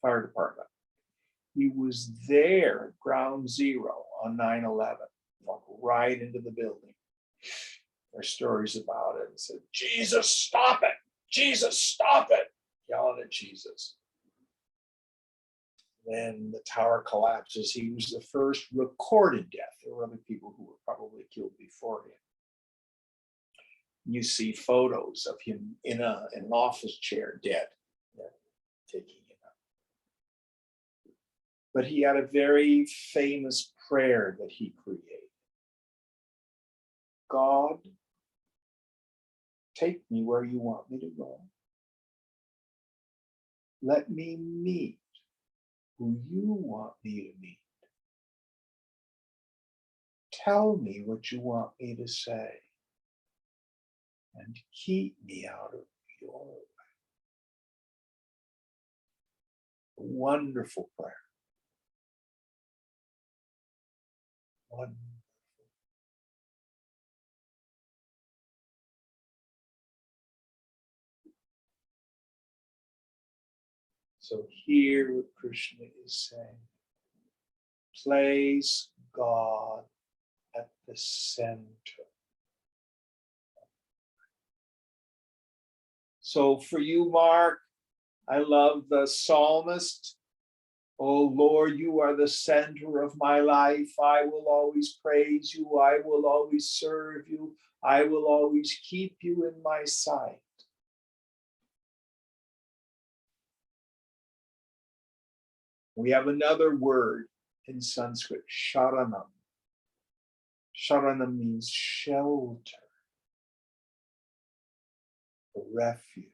department. He was there at ground zero on 9/11, walked right into the building. There are stories about it and said, Jesus, stop it! Jesus, stop it! Yelling at Jesus. Then the tower collapses. He was the first recorded death. There were other people who were probably killed before him. You see photos of him in an office chair, dead, taking him up. But he had a very famous prayer that he created. God, take me where you want me to go. Let me meet who you want me to meet. Tell me what you want me to say. And keep me out of your way. A wonderful prayer. Wonderful. So here what Krishna is saying, place God at the center. So for you, Mark, I love the psalmist. Oh Lord, you are the center of my life. I will always praise you. I will always serve you. I will always keep you in my sight. We have another word in Sanskrit, sharanam. Sharanam means shelter, refuge.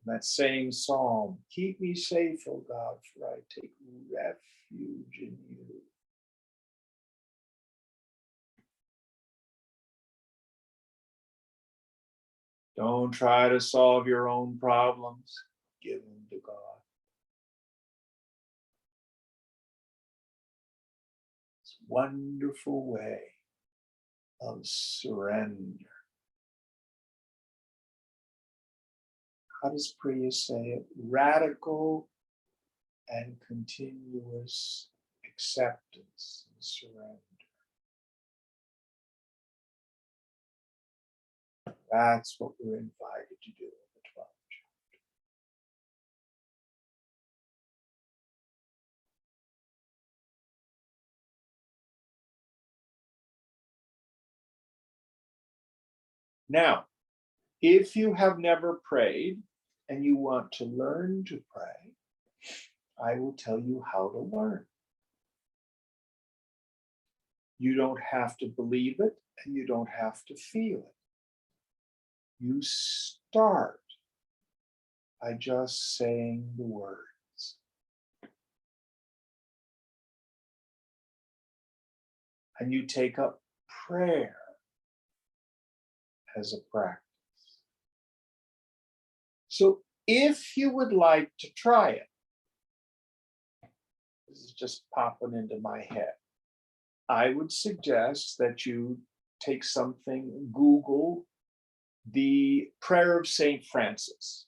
In that same psalm, keep me safe, O God, for I take refuge in you. Don't try to solve your own problems. Give them to God. It's a wonderful way of surrender. How does Priya say it? Radical and continuous acceptance and surrender. That's what we're invited to do in the 12th chapter. Now, if you have never prayed and you want to learn to pray, I will tell you how to learn. You don't have to believe it and you don't have to feel it. You start by just saying the words. And you take up prayer as a practice. So if you would like to try it, this is just popping into my head, I would suggest that you take something, Google the prayer of St. Francis.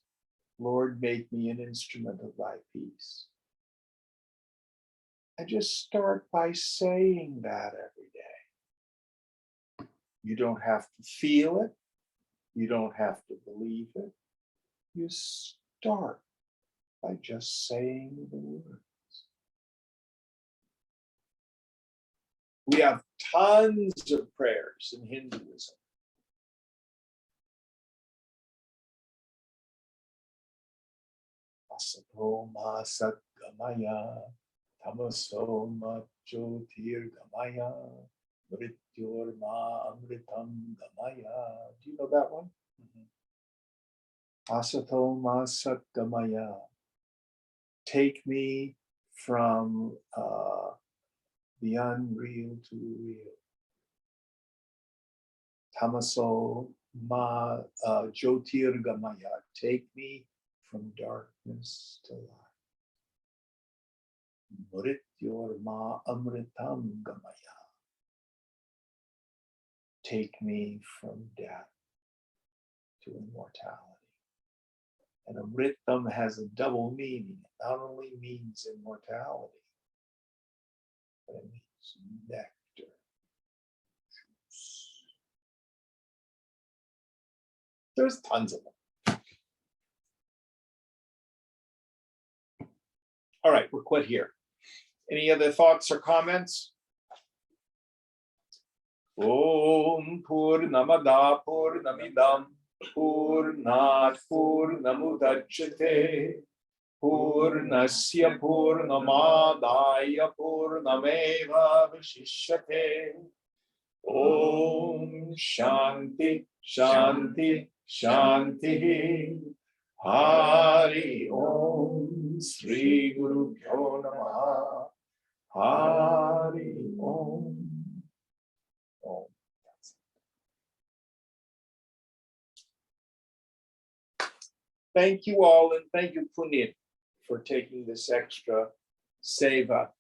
Lord, make me an instrument of thy peace. And just start by saying that every day. You don't have to feel it. You don't have to believe it. You start by just saying the words. We have tons of prayers in Hinduism. Asato ma sat gamaya, tamaso ma jyotir gamaya, mrityor ma amritam gamaya. Do you know that one? Asato ma sat gamaya. Take me from the unreal to the real. Tamaso ma jyotir gamaya. Take me from darkness to light. Mrityor ma amritam gamaya. Take me from death to immortality. And amritam has a double meaning. It not only means immortality, but it means nectar. Juice. There's tons of them. All right, we're quit here. Any other thoughts or comments? Om Purnamada Purnamidam Purnat Purnamudachyate Purnasya Purnamadaya Purnameva Vashishyate. Om Shanti Shanti Shanti. Hari Om Sri Guru Pyo Namaha. Hari Om. Om. Thank you all, and thank you, Punit, for taking this extra seva